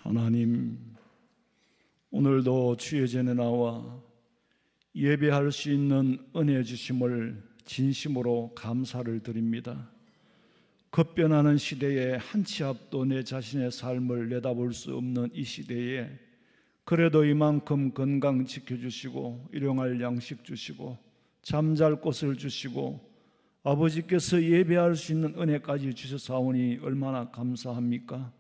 하나님, 오늘도 주의 전에 나와 예배할 수 있는 은혜 주심을 진심으로 감사를 드립니다. 급변하는 시대에 한 치 앞도 내 자신의 삶을 내다볼 수 없는 이 시대에 그래도 이만큼 건강 지켜주시고 일용할 양식 주시고 잠잘 곳을 주시고 아버지께서 예배할 수 있는 은혜까지 주셔사오니 얼마나 감사합니까?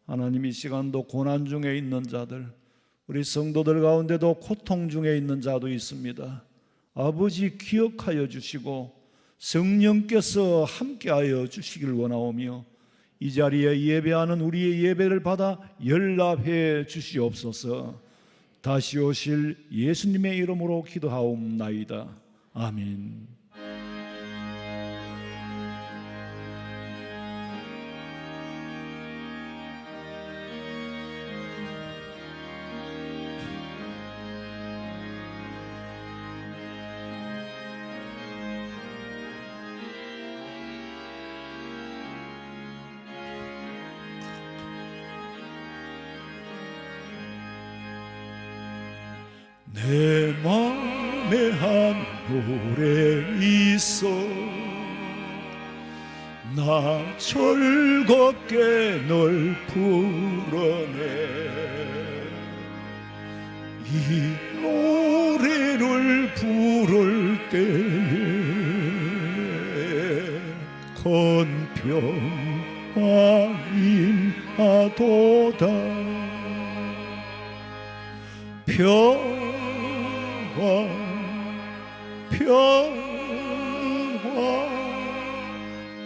하나님, 이 시간도 고난 중에 있는 자들, 우리 성도들 가운데도 고통 중에 있는 자도 있습니다. 아버지 기억하여 주시고 성령께서 함께하여 주시길 원하오며 이 자리에 예배하는 우리의 예배를 받아 연락해 주시옵소서. 다시 오실 예수님의 이름으로 기도하옵나이다. 아멘. 내 맘에 한 노래 있어 나 즐겁게 널 부르네. 이 노래를 부를 때에 건평화임하도다. 평화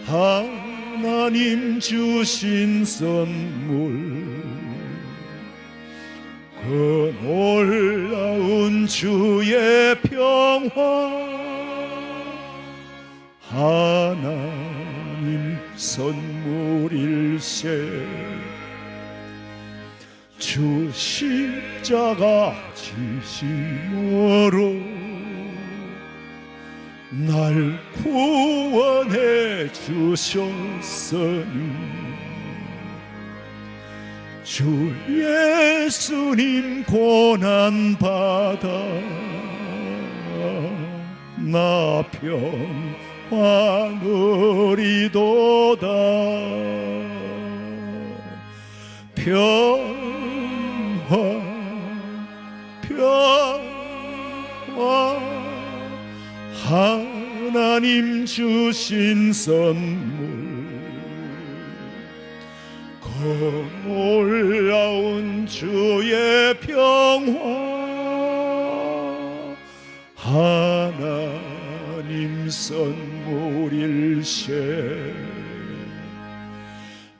하나님 주신 선물, 그 놀라운 주의 평화 하나님 선물일세. 주 십자가 지심으로 날 구원해 주셨으니 주 예수님 고난 받아 나 평화 누리도다. 평화 하나님 주신 선물, 그 놀라운 주의 평화 하나님 선물일세.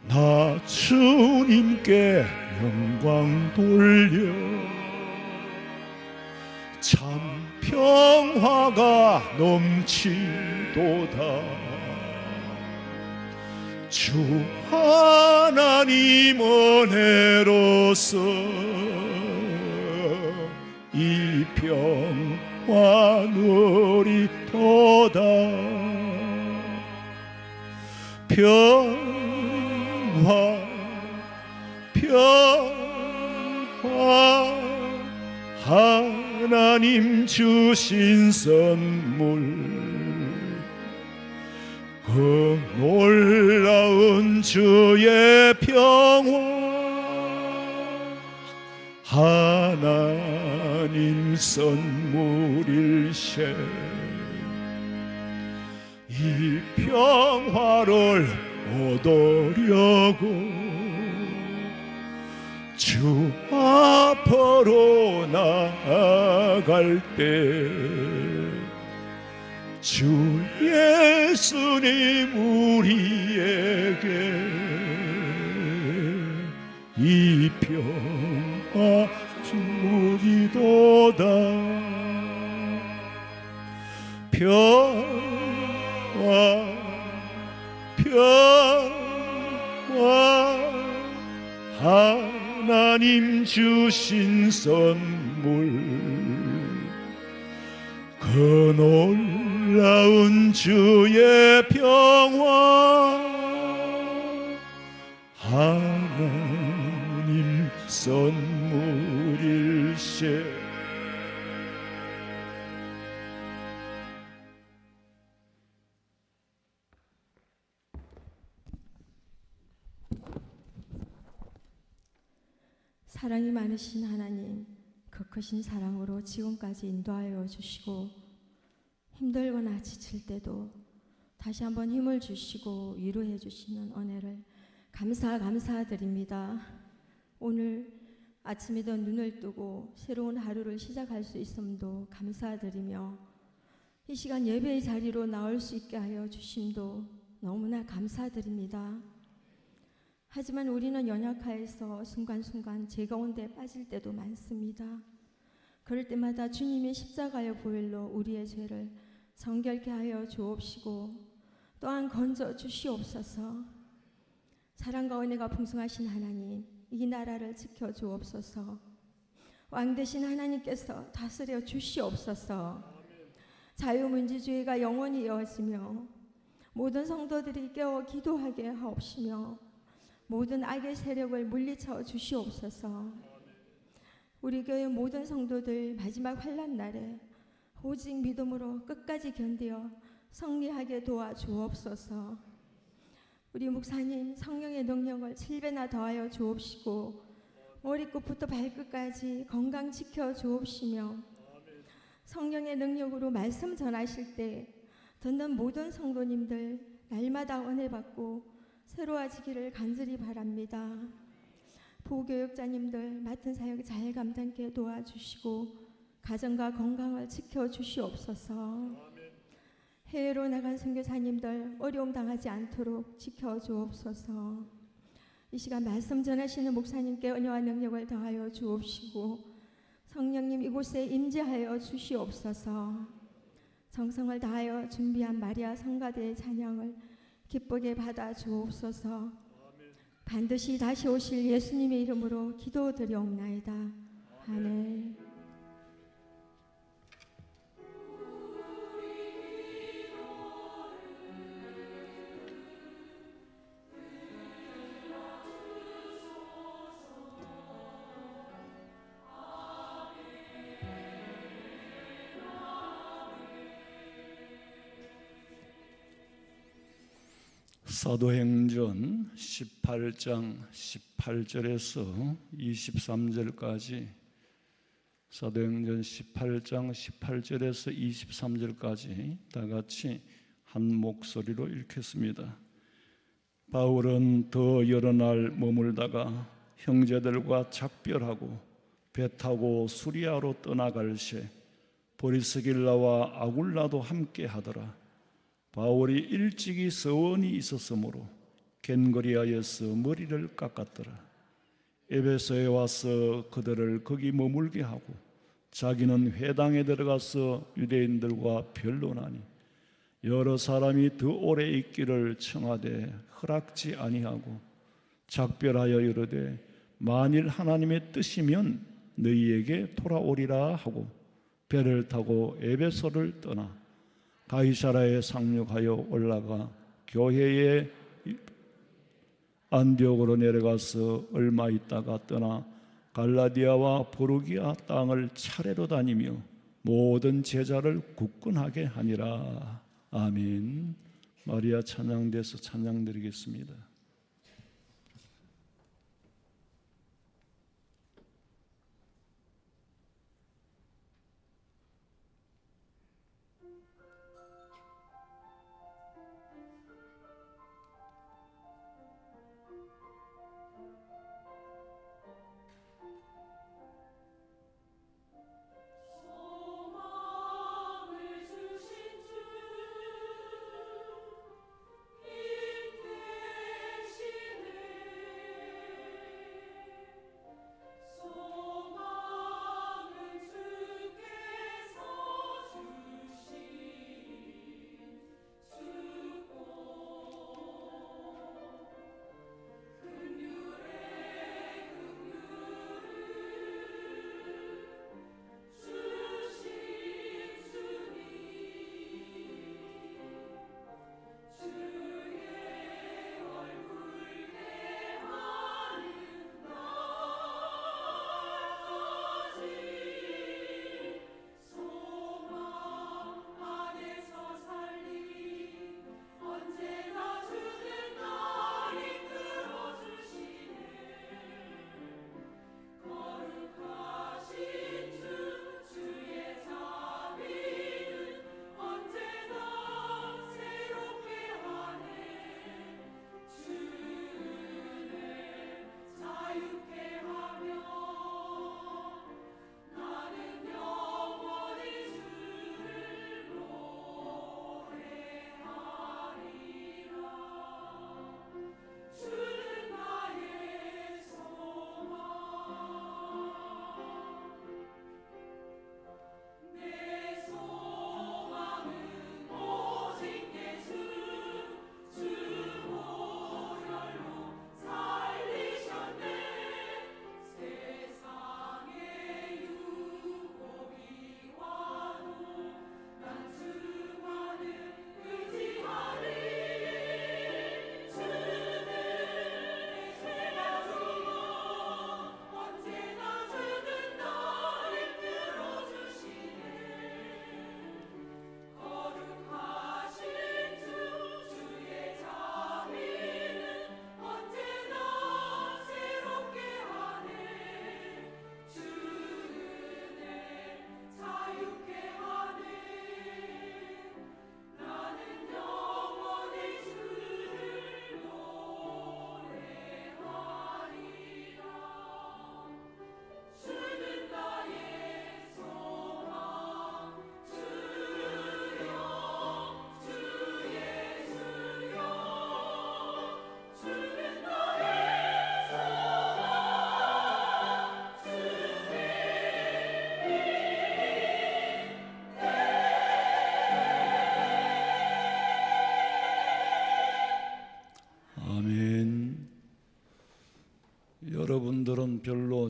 나 주님께 영광 돌려 참 평화가 넘치도다. 주 하나님 은혜로서 이 평화 누리도다. 평화 하나님 주신 선물, 그 놀라운 주의 평화 하나님 선물일세. 이 평화를 얻으려고 주 앞으로 나아갈 때 주 예수님 우리에게 이 평화 주리도다. 평화 하나님 주신 선물, 그 놀라운 주의 평화 하나님 선물일세. 사랑이 많으신 하나님, 그 크신 사랑으로 지금까지 인도하여 주시고 힘들거나 지칠 때도 다시 한번 힘을 주시고 위로해 주시는 은혜를 감사드립니다. 오늘 아침에도 눈을 뜨고 새로운 하루를 시작할 수 있음도 감사드리며 이 시간 예배의 자리로 나올 수 있게 하여 주심도 너무나 감사드립니다. 하지만 우리는 연약하여서 순간순간 죄 가운데 빠질 때도 많습니다. 그럴 때마다 주님의 십자가의 보혈로 우리의 죄를 정결케 하여 주옵시고 또한 건져 주시옵소서. 사랑과 은혜가 풍성하신 하나님, 이 나라를 지켜 주옵소서. 왕 되신 하나님께서 다스려 주시옵소서. 자유민주주의가 영원히 이어지며 모든 성도들이 깨어 기도하게 하옵시며 모든 악의 세력을 물리쳐 주시옵소서. 우리 교회 모든 성도들 마지막 환난 날에 오직 믿음으로 끝까지 견디어 승리하게 도와주옵소서. 우리 목사님 성령의 능력을 7배나 더하여 주옵시고 머리끝부터 발끝까지 건강 지켜 주옵시며 성령의 능력으로 말씀 전하실 때 듣는 모든 성도님들 날마다 은혜 받고 새로워지기를 간절히 바랍니다. 부교육자님들 맡은 사역 잘 감당케 도와주시고 가정과 건강을 지켜주시옵소서. 해외로 나간 선교사님들 어려움 당하지 않도록 지켜주옵소서. 이 시간 말씀 전하시는 목사님께 은혜와 능력을 더하여 주옵시고 성령님 이곳에 임재하여 주시옵소서. 정성을 다하여 준비한 마리아 성가대의 찬양을 기쁘게 받아 주옵소서. 반드시 다시 오실 예수님의 이름으로 기도드리옵나이다. 아멘. 사도행전 18장 18절에서 23절까지 사도행전 18장 18절에서 23절까지 다 같이 한 목소리로 읽겠습니다. 바울은 더 여러 날 머물다가 형제들과 작별하고 배 타고 수리아로 떠나갈 새 브리스길라와 아굴라도 함께 하더라. 바울이 일찍이 서원이 있었으므로 겐거리아에서 머리를 깎았더라. 에베소에 와서 그들을 거기 머물게 하고 자기는 회당에 들어가서 유대인들과 변론하니 여러 사람이 더 오래 있기를 청하되 허락지 아니하고 작별하여 이르되 만일 하나님의 뜻이면 너희에게 돌아오리라 하고 배를 타고 에베소를 떠나 가이사라에 상륙하여 올라가 교회에 안디옥으로 내려가서 얼마 있다가 떠나 갈라디아와 보르기아 땅을 차례로 다니며 모든 제자를 굳건하게 하니라. 아멘. 마리아 찬양대에서 찬양드리겠습니다.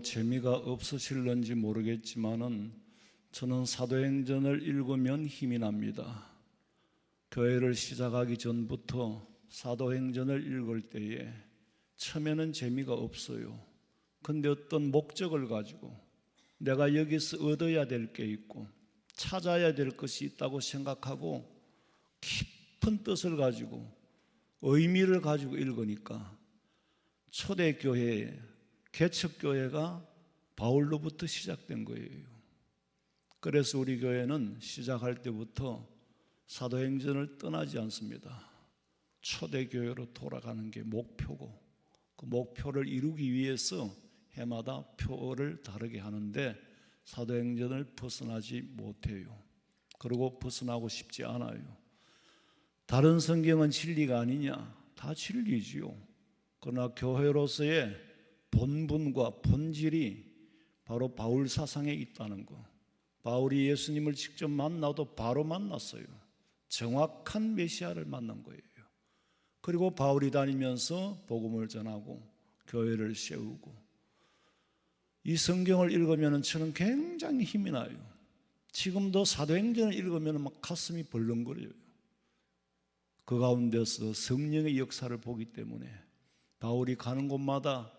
재미가 없으실런지 모르겠지만은 저는 사도행전을 읽으면 힘이 납니다. 교회를 시작하기 전부터 사도행전을 읽을 때에 처음에는 재미가 없어요. 근데 어떤 목적을 가지고 내가 여기서 얻어야 될 게 있고 찾아야 될 것이 있다고 생각하고 깊은 뜻을 가지고 의미를 가지고 읽으니까 초대교회, 개척교회가 바울로부터 시작된 거예요. 그래서 우리 교회는 시작할 때부터 사도행전을 떠나지 않습니다. 초대교회로 돌아가는 게 목표고 그 목표를 이루기 위해서 해마다 표를 다르게 하는데 사도행전을 벗어나지 못해요. 그리고 벗어나고 싶지 않아요. 다른 성경은 진리가 아니냐? 다 진리지요. 그러나 교회로서의 본분과 본질이 바로 바울 사상에 있다는 거. 바울이 예수님을 직접 만나도 바로 만났어요. 정확한 메시아를 만난 거예요. 그리고 바울이 다니면서 복음을 전하고 교회를 세우고, 이 성경을 읽으면 저는 굉장히 힘이 나요. 지금도 사도행전을 읽으면 막 가슴이 벌렁거려요. 그 가운데서 성령의 역사를 보기 때문에 바울이 가는 곳마다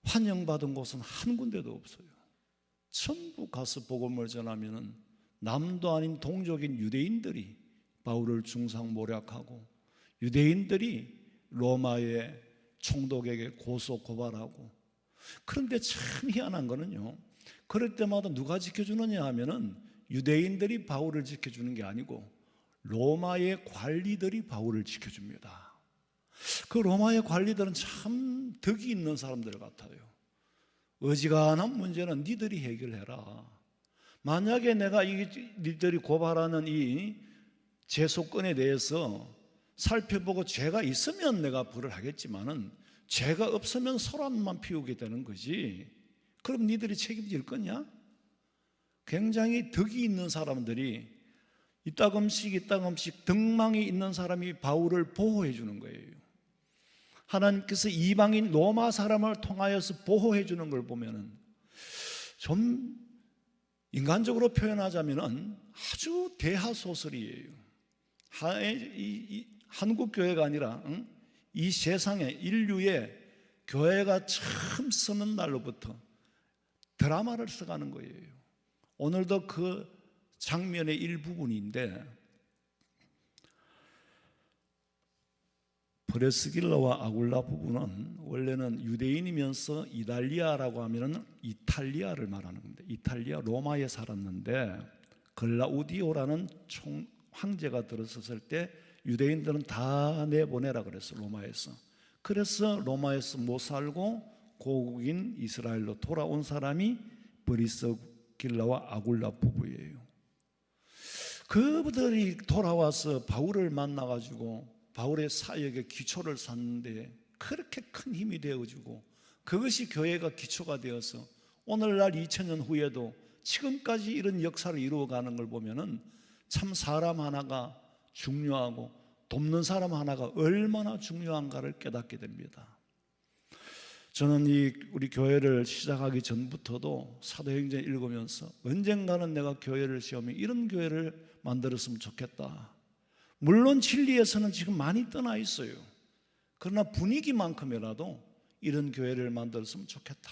환영받은 곳은 한 군데도 없어요. 전부 가서 복음을 전하면 남도 아닌 동족인 유대인들이 바울을 중상모략하고, 유대인들이 로마의 총독에게 고소 고발하고. 그런데 참 희한한 거는요, 그럴 때마다 누가 지켜주느냐 하면은 유대인들이 바울을 지켜주는 게 아니고 로마의 관리들이 바울을 지켜줍니다. 그 로마의 관리들은 참 덕이 있는 사람들 같아요. 어지간한 문제는 니들이 해결해라. 만약에 내가 니들이 고발하는 이 제소건에 대해서 살펴보고 죄가 있으면 내가 벌을 하겠지만은 죄가 없으면 소란만 피우게 되는 거지. 그럼 니들이 책임질 거냐? 굉장히 덕이 있는 사람들이 이따금씩 덕망이 있는 사람이 바울을 보호해 주는 거예요. 하나님께서 이방인 로마 사람을 통하여서 보호해 주는 걸 보면은 좀 인간적으로 표현하자면은 아주 대하소설이에요. 한국 교회가 아니라 이 세상에 인류의 교회가 처음 서는 날로부터 드라마를 써가는 거예요. 오늘도 그 장면의 일부분인데, 프레스길라와 아굴라 부부는 원래는 유대인이면서 이달리아라고 하면 이탈리아를 말하는 겁니다. 이탈리아 로마에 살았는데 글라우디오라는 황제가 들어섰을 때 유대인들은 다 내보내라 그랬어, 로마에서. 그래서 로마에서 못 살고 고국인 이스라엘로 돌아온 사람이 프리스길라와 아굴라 부부예요. 그들이 돌아와서 바울을 만나가지고 바울의 사역의 기초를 쌓는데 그렇게 큰 힘이 되어주고, 그것이 교회가 기초가 되어서 오늘날 2000년 후에도 지금까지 이런 역사를 이루어가는 걸 보면은 참 사람 하나가 중요하고 돕는 사람 하나가 얼마나 중요한가를 깨닫게 됩니다. 저는 우리 교회를 시작하기 전부터도 사도행전 읽으면서 언젠가는 내가 교회를 세우면 이런 교회를 만들었으면 좋겠다. 물론 진리에서는 지금 많이 떠나 있어요. 그러나 분위기만큼이라도 이런 교회를 만들었으면 좋겠다.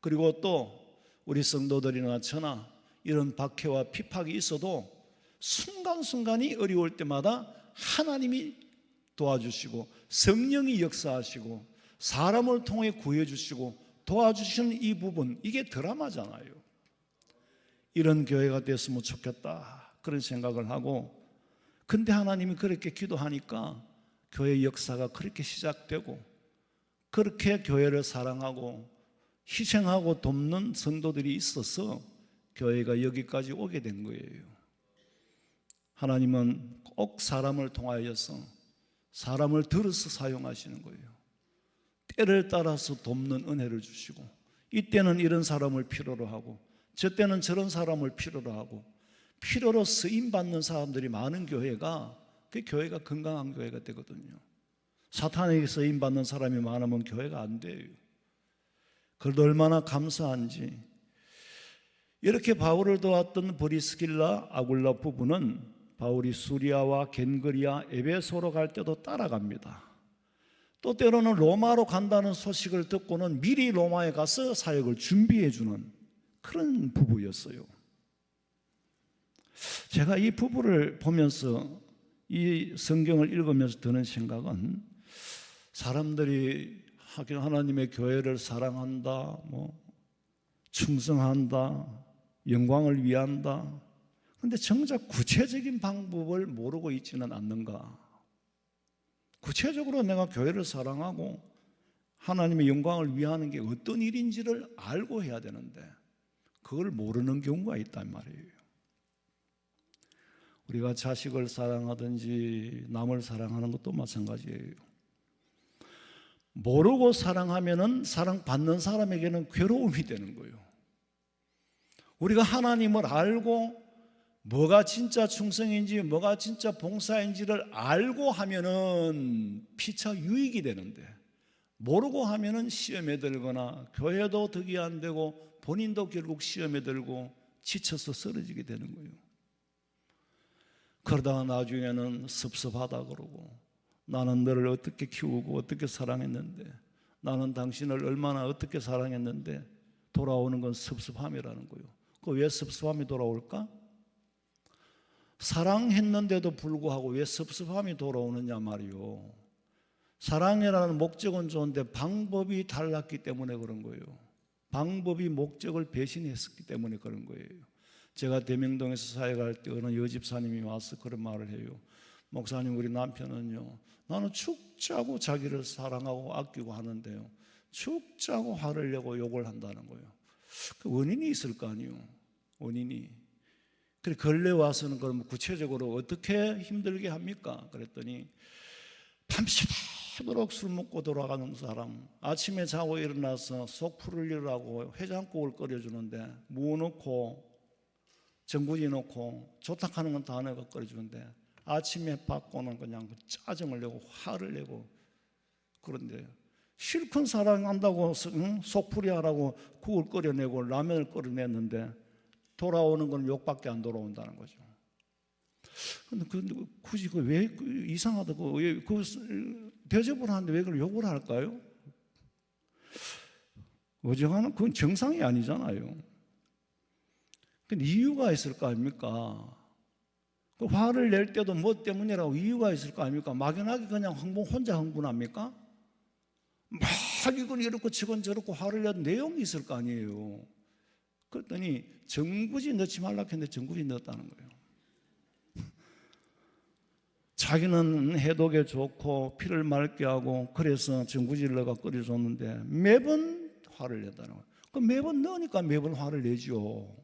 그리고 또 우리 성도들이나 저나 이런 박해와 핍박이 있어도 순간순간이 어려울 때마다 하나님이 도와주시고 성령이 역사하시고 사람을 통해 구해주시고 도와주시는 이 부분, 이게 드라마잖아요. 이런 교회가 됐으면 좋겠다, 그런 생각을 하고, 근데 하나님이 그렇게 기도하니까 교회 역사가 그렇게 시작되고, 그렇게 교회를 사랑하고 희생하고 돕는 성도들이 있어서 교회가 여기까지 오게 된 거예요. 하나님은 꼭 사람을 통하여서 사람을 들어서 사용하시는 거예요. 때를 따라서 돕는 은혜를 주시고, 이때는 이런 사람을 필요로 하고 저 때는 저런 사람을 필요로 하고, 필요로 쓰임받는 사람들이 많은 교회가, 그 교회가 건강한 교회가 되거든요. 사탄에게 쓰임받는 사람이 많으면 교회가 안 돼요. 그래도 얼마나 감사한지. 이렇게 바울을 도왔던 브리스길라 아굴라 부부는 바울이 수리아와 겐그리아 에베소로 갈 때도 따라갑니다. 또 때로는 로마로 간다는 소식을 듣고는 미리 로마에 가서 사역을 준비해 주는 그런 부부였어요. 제가 이 부부를 보면서 이 성경을 읽으면서 드는 생각은, 사람들이 하나님의 교회를 사랑한다, 충성한다, 영광을 위한다. 그런데 정작 구체적인 방법을 모르고 있지는 않는가? 구체적으로 내가 교회를 사랑하고 하나님의 영광을 위하는 게 어떤 일인지를 알고 해야 되는데 그걸 모르는 경우가 있단 말이에요. 우리가 자식을 사랑하든지 남을 사랑하는 것도 마찬가지예요. 모르고 사랑하면은 사랑받는 사람에게는 괴로움이 되는 거예요. 우리가 하나님을 알고 뭐가 진짜 충성인지 뭐가 진짜 봉사인지를 알고 하면은 피차 유익이 되는데, 모르고 하면은 시험에 들거나 교회도 덕이 안 되고 본인도 결국 시험에 들고 지쳐서 쓰러지게 되는 거예요. 그러다가 나중에는 섭섭하다 그러고, 나는 너를 어떻게 키우고 어떻게 사랑했는데, 나는 당신을 얼마나 어떻게 사랑했는데, 돌아오는 건 섭섭함이라는 거예요. 그 왜 섭섭함이 돌아올까? 사랑했는데도 불구하고 왜 섭섭함이 돌아오느냐 말이요. 사랑이라는 목적은 좋은데 방법이 달랐기 때문에 그런 거예요. 방법이 목적을 배신했기 때문에 그런 거예요. 제가 대명동에서 사역할 때 어느 여집사님이 와서 그런 말을 해요. 목사님, 우리 남편은요, 나는 축자고 자기를 사랑하고 아끼고 하는데요, 축자고 화를 내고 욕을 한다는 거예요. 그 원인이 있을 거 아니에요. 원인이. 그래, 근래 와서는 그럼 구체적으로 어떻게 힘들게 합니까? 그랬더니 밤새도록 술 먹고 돌아가는 사람, 아침에 자고 일어나서 속 풀으려고 해장국을 끓여주는데 무 넣고 전구지 넣고 조탁하는 건 다 넣어 끓여주는데 아침에 받고는 그냥 짜증을 내고 화를 내고, 그런데 실컷 사랑한다고 속풀이 하라고 국을 끓여내고 라면을 끓여냈는데 돌아오는 건 욕밖에 안 돌아온다는 거죠. 근데 굳이 왜 이상하다고 왜 대접을 하는데 왜 그걸 욕을 할까요? 어지간하면 그건 정상이 아니잖아요. 근데 이유가 있을 거 아닙니까? 그 화를 낼 때도 뭐 때문이라고 이유가 있을 거 아닙니까? 막연하게 그냥 혼자 흥분합니까? 막 이건 이렇고 저건 저렇고 화를 내도 내용이 있을 거 아니에요. 그랬더니 전구지 넣지 말라 했는데 전구지 넣었다는 거예요. 자기는 해독에 좋고 피를 맑게 하고 그래서 전구지를 넣어가 끓여줬는데 매번 화를 냈다는 거예요. 그럼 매번 넣으니까 매번 화를 내죠.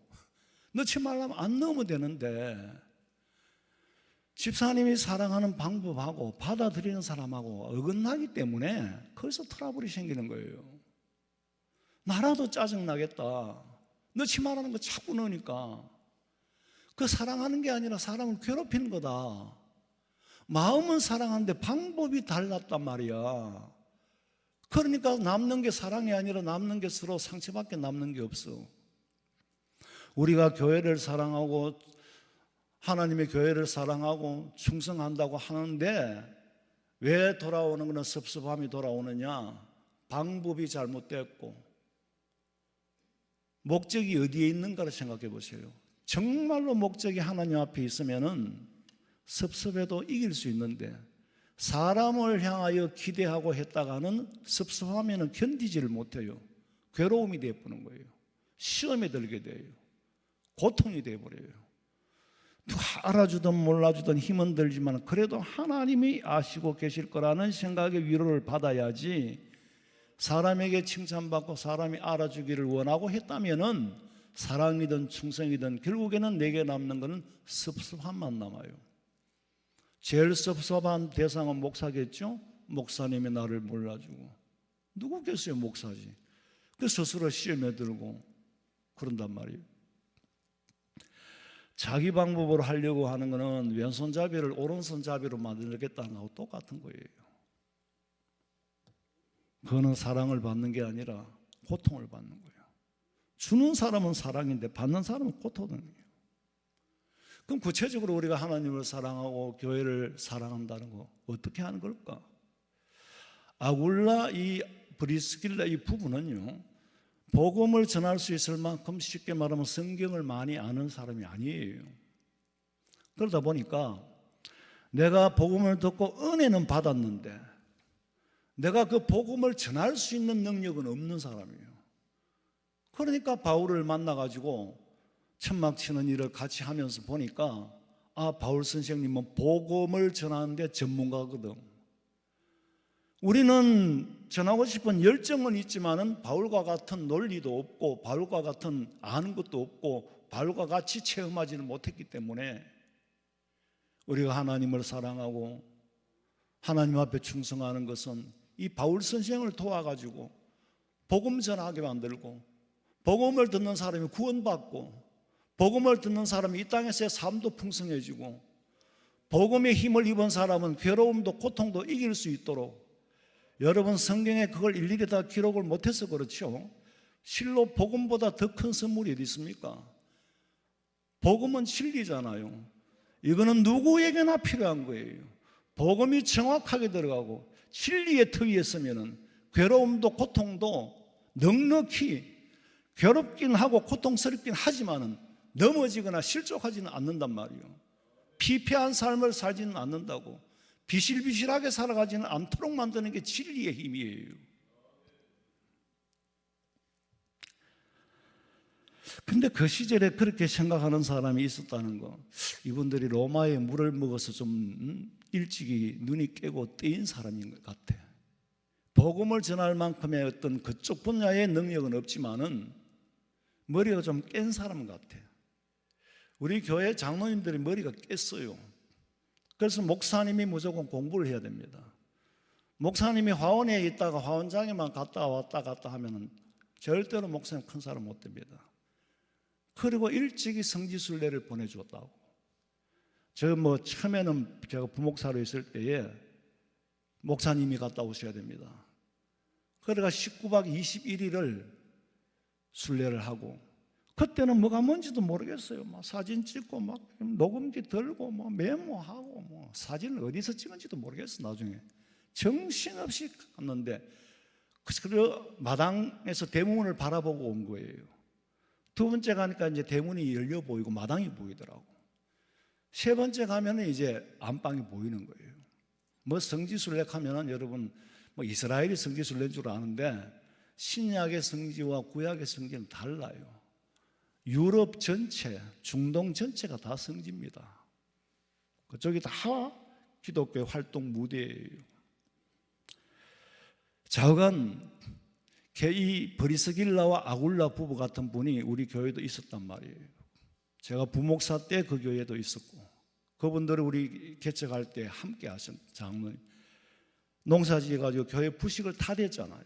넣지 말라면 안 넣으면 되는데, 집사님이 사랑하는 방법하고 받아들이는 사람하고 어긋나기 때문에 거기서 트러블이 생기는 거예요. 나라도 짜증나겠다. 넣지 말라는 거 자꾸 넣으니까. 그 사랑하는 게 아니라 사람을 괴롭히는 거다. 마음은 사랑하는데 방법이 달랐단 말이야. 그러니까 남는 게 사랑이 아니라 남는 게 서로 상처밖에 남는 게 없어. 우리가 교회를 사랑하고 하나님의 교회를 사랑하고 충성한다고 하는데 왜 돌아오는 것은 섭섭함이 돌아오느냐? 방법이 잘못됐고 목적이 어디에 있는가를 생각해 보세요. 정말로 목적이 하나님 앞에 있으면은 섭섭해도 이길 수 있는데, 사람을 향하여 기대하고 했다가는 섭섭하면은 견디지를 못해요. 괴로움이 되어버리는 거예요. 시험에 들게 돼요. 고통이 되어버려요. 누가 알아주든 몰라주든 힘은 들지만 그래도 하나님이 아시고 계실 거라는 생각의 위로를 받아야지, 사람에게 칭찬받고 사람이 알아주기를 원하고 했다면은 사랑이든 충성이든 결국에는 내게 남는 것은 섭섭함만 남아요. 제일 섭섭한 대상은 목사겠죠? 목사님이 나를 몰라주고. 누구겠어요? 목사지. 그 스스로 시험에 들고 그런단 말이에요. 자기 방법으로 하려고 하는 것은 왼손잡이를 오른손잡이로 만들겠다는 거하고 똑같은 거예요. 그거는 사랑을 받는 게 아니라 고통을 받는 거예요. 주는 사람은 사랑인데 받는 사람은 고통이에요. 그럼 구체적으로 우리가 하나님을 사랑하고 교회를 사랑한다는 거 어떻게 하는 걸까? 아굴라 이 브리스길라 이 부부는요, 복음을 전할 수 있을 만큼 쉽게 말하면 성경을 많이 아는 사람이 아니에요. 그러다 보니까 내가 복음을 듣고 은혜는 받았는데 내가 그 복음을 전할 수 있는 능력은 없는 사람이에요. 그러니까 바울을 만나가지고 천막 치는 일을 같이 하면서 보니까 바울 선생님은 복음을 전하는데 전문가거든. 우리는 전하고 싶은 열정은 있지만은 바울과 같은 논리도 없고 바울과 같은 아는 것도 없고 바울과 같이 체험하지는 못했기 때문에 우리가 하나님을 사랑하고 하나님 앞에 충성하는 것은 이 바울 선생을 도와가지고 복음 전하게 만들고 복음을 듣는 사람이 구원받고 복음을 듣는 사람이 이 땅에서의 삶도 풍성해지고 복음의 힘을 입은 사람은 괴로움도 고통도 이길 수 있도록, 여러분 성경에 그걸 일일이 다 기록을 못해서 그렇죠. 실로 복음보다 더 큰 선물이 어디 있습니까? 복음은 진리잖아요. 이거는 누구에게나 필요한 거예요. 복음이 정확하게 들어가고 진리의 터 위에 서면은 괴로움도 고통도 넉넉히, 괴롭긴 하고 고통스럽긴 하지만은 넘어지거나 실족하지는 않는단 말이에요. 피폐한 삶을 살지는 않는다고, 비실비실하게 살아가지는 않도록 만드는 게 진리의 힘이에요. 근데 그 시절에 그렇게 생각하는 사람이 있었다는 거, 이분들이 로마의 물을 먹어서 좀 일찍이 눈이 깨고 뜨인 사람인 것 같아. 복음을 전할 만큼의 어떤 그쪽 분야의 능력은 없지만은 머리가 좀 깬 사람 같아. 우리 교회 장로님들이 머리가 깼어요. 그래서 목사님이 무조건 공부를 해야 됩니다. 목사님이 화원에 있다가 화원장에만 갔다 왔다 하면은 절대로 목사님 큰 사람 못 됩니다. 그리고 일찍이 성지순례를 보내주었다고. 처음에는 제가 부목사로 있을 때에 목사님이 갔다 오셔야 됩니다. 그래가 19박 21일을 순례를 하고, 그때는 뭐가 뭔지도 모르겠어요. 막 사진 찍고 막 녹음기 들고 뭐 메모하고 뭐 사진을 어디서 찍은지도 모르겠어. 나중에 정신없이 갔는데 그 마당에서 대문을 바라보고 온 거예요. 두 번째 가니까 이제 대문이 열려 보이고 마당이 보이더라고. 세 번째 가면은 이제 안방이 보이는 거예요. 뭐 성지순례 하면은 여러분 뭐 이스라엘이 성지순례인 줄 아는데 신약의 성지와 구약의 성지는 달라요. 유럽 전체, 중동 전체가 다 성지입니다. 그쪽이 다 기독교 활동 무대예요. 좌우간 이 브리스길라와 아굴라 부부 같은 분이 우리 교회도 있었단 말이에요. 제가 부목사 때 그 교회도 있었고, 그분들은 우리 개척할 때 함께 하신 장로님, 농사지어 가지고 교회 부식을 다 됐잖아요.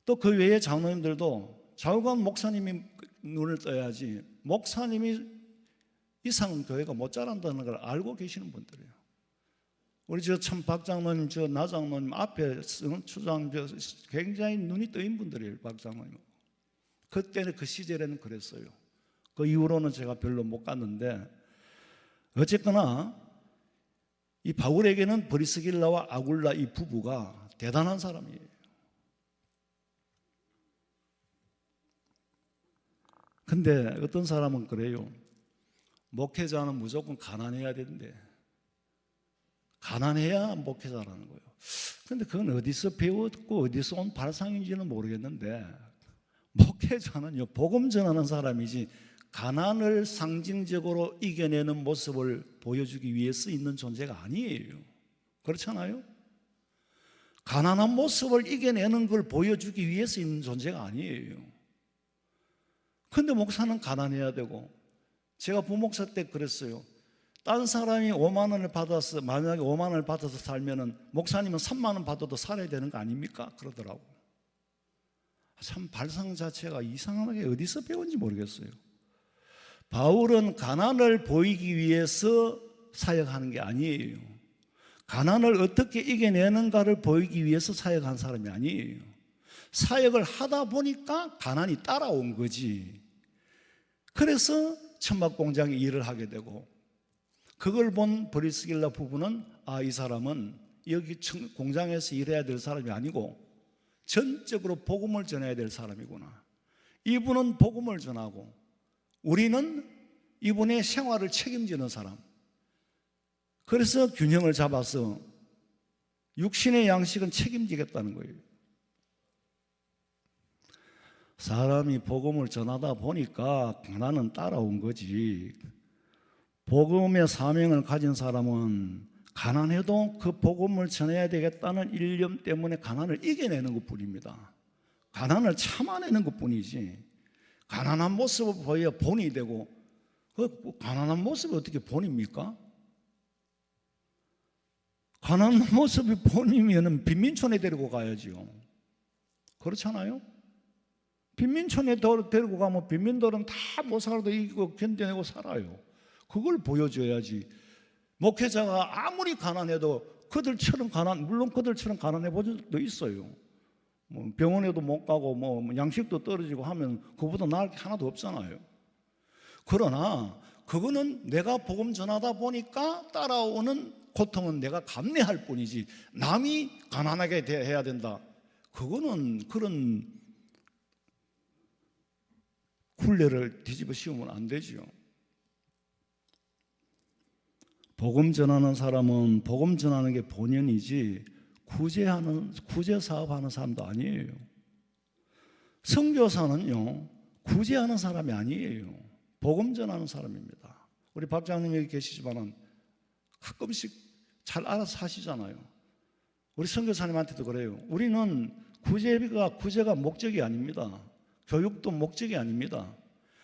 또 그 외에 장로님들도 좌우간 목사님이 눈을 떠야지 목사님이 이상은 교회가 못 자란다는 걸 알고 계시는 분들이에요. 우리 참 박장로님, 나장로님 앞에 추장 굉장히 눈이 떠인 분들이에요. 박장로님. 그때는 그 시절에는 그랬어요. 그 이후로는 제가 별로 못 갔는데, 어쨌거나 이 바울에게는 브리스길라와 아굴라 이 부부가 대단한 사람이에요. 근데 어떤 사람은 그래요. 목회자는 무조건 가난해야 되는데, 가난해야 목회자라는 거예요. 근데 그건 어디서 배웠고 어디서 온 발상인지는 모르겠는데, 목회자는요, 복음 전하는 사람이지 가난을 상징적으로 이겨내는 모습을 보여주기 위해서 있는 존재가 아니에요. 그렇잖아요? 가난한 모습을 이겨내는 걸 보여주기 위해서 있는 존재가 아니에요. 근데 목사는 가난해야 되고, 제가 부목사 때 그랬어요. 딴 사람이 5만 원을 받아서, 만약에 5만 원을 받아서 살면은 목사님은 3만 원 받아도 살아야 되는 거 아닙니까? 그러더라고. 참 발상 자체가 이상하게 어디서 배운지 모르겠어요. 바울은 가난을 보이기 위해서 사역하는 게 아니에요. 가난을 어떻게 이겨내는가를 보이기 위해서 사역한 사람이 아니에요. 사역을 하다 보니까 가난이 따라온 거지. 그래서 천막 공장에 일을 하게 되고, 그걸 본 브리스길라 부부는 이 사람은 여기 공장에서 일해야 될 사람이 아니고 전적으로 복음을 전해야 될 사람이구나. 이분은 복음을 전하고 우리는 이분의 생활을 책임지는 사람. 그래서 균형을 잡아서 육신의 양식은 책임지겠다는 거예요. 사람이 복음을 전하다 보니까 가난은 따라온 거지. 복음의 사명을 가진 사람은 가난해도 그 복음을 전해야 되겠다는 일념 때문에 가난을 이겨내는 것뿐입니다. 가난을 참아내는 것뿐이지, 가난한 모습을 보여야 본이 되고, 그 가난한 모습이 어떻게 본입니까? 가난한 모습이 본이면 빈민촌에 데리고 가야지요. 그렇잖아요? 빈민촌에 데리고 가면 빈민들은 다 못 살아도 이기고 견뎌내고 살아요. 그걸 보여줘야지. 목회자가 아무리 가난해도 그들처럼 물론 그들처럼 가난해 본 적도 있어요. 뭐 병원에도 못 가고 뭐 양식도 떨어지고 하면 그보다 나을 게 하나도 없잖아요. 그러나 그거는 내가 복음 전하다 보니까 따라오는 고통은 내가 감내할 뿐이지, 남이 가난하게 해야 된다, 그거는 그런 굴레를 뒤집어 씌우면 안 되지요. 복음 전하는 사람은 복음 전하는 게 본연이지 구제 사업하는 사람도 아니에요. 선교사는요, 구제하는 사람이 아니에요. 복음 전하는 사람입니다. 우리 박장님 여기 계시지만은 가끔씩 잘 알아서 하시잖아요. 우리 선교사님한테도 그래요. 우리는 구제가 목적이 아닙니다. 교육도 목적이 아닙니다.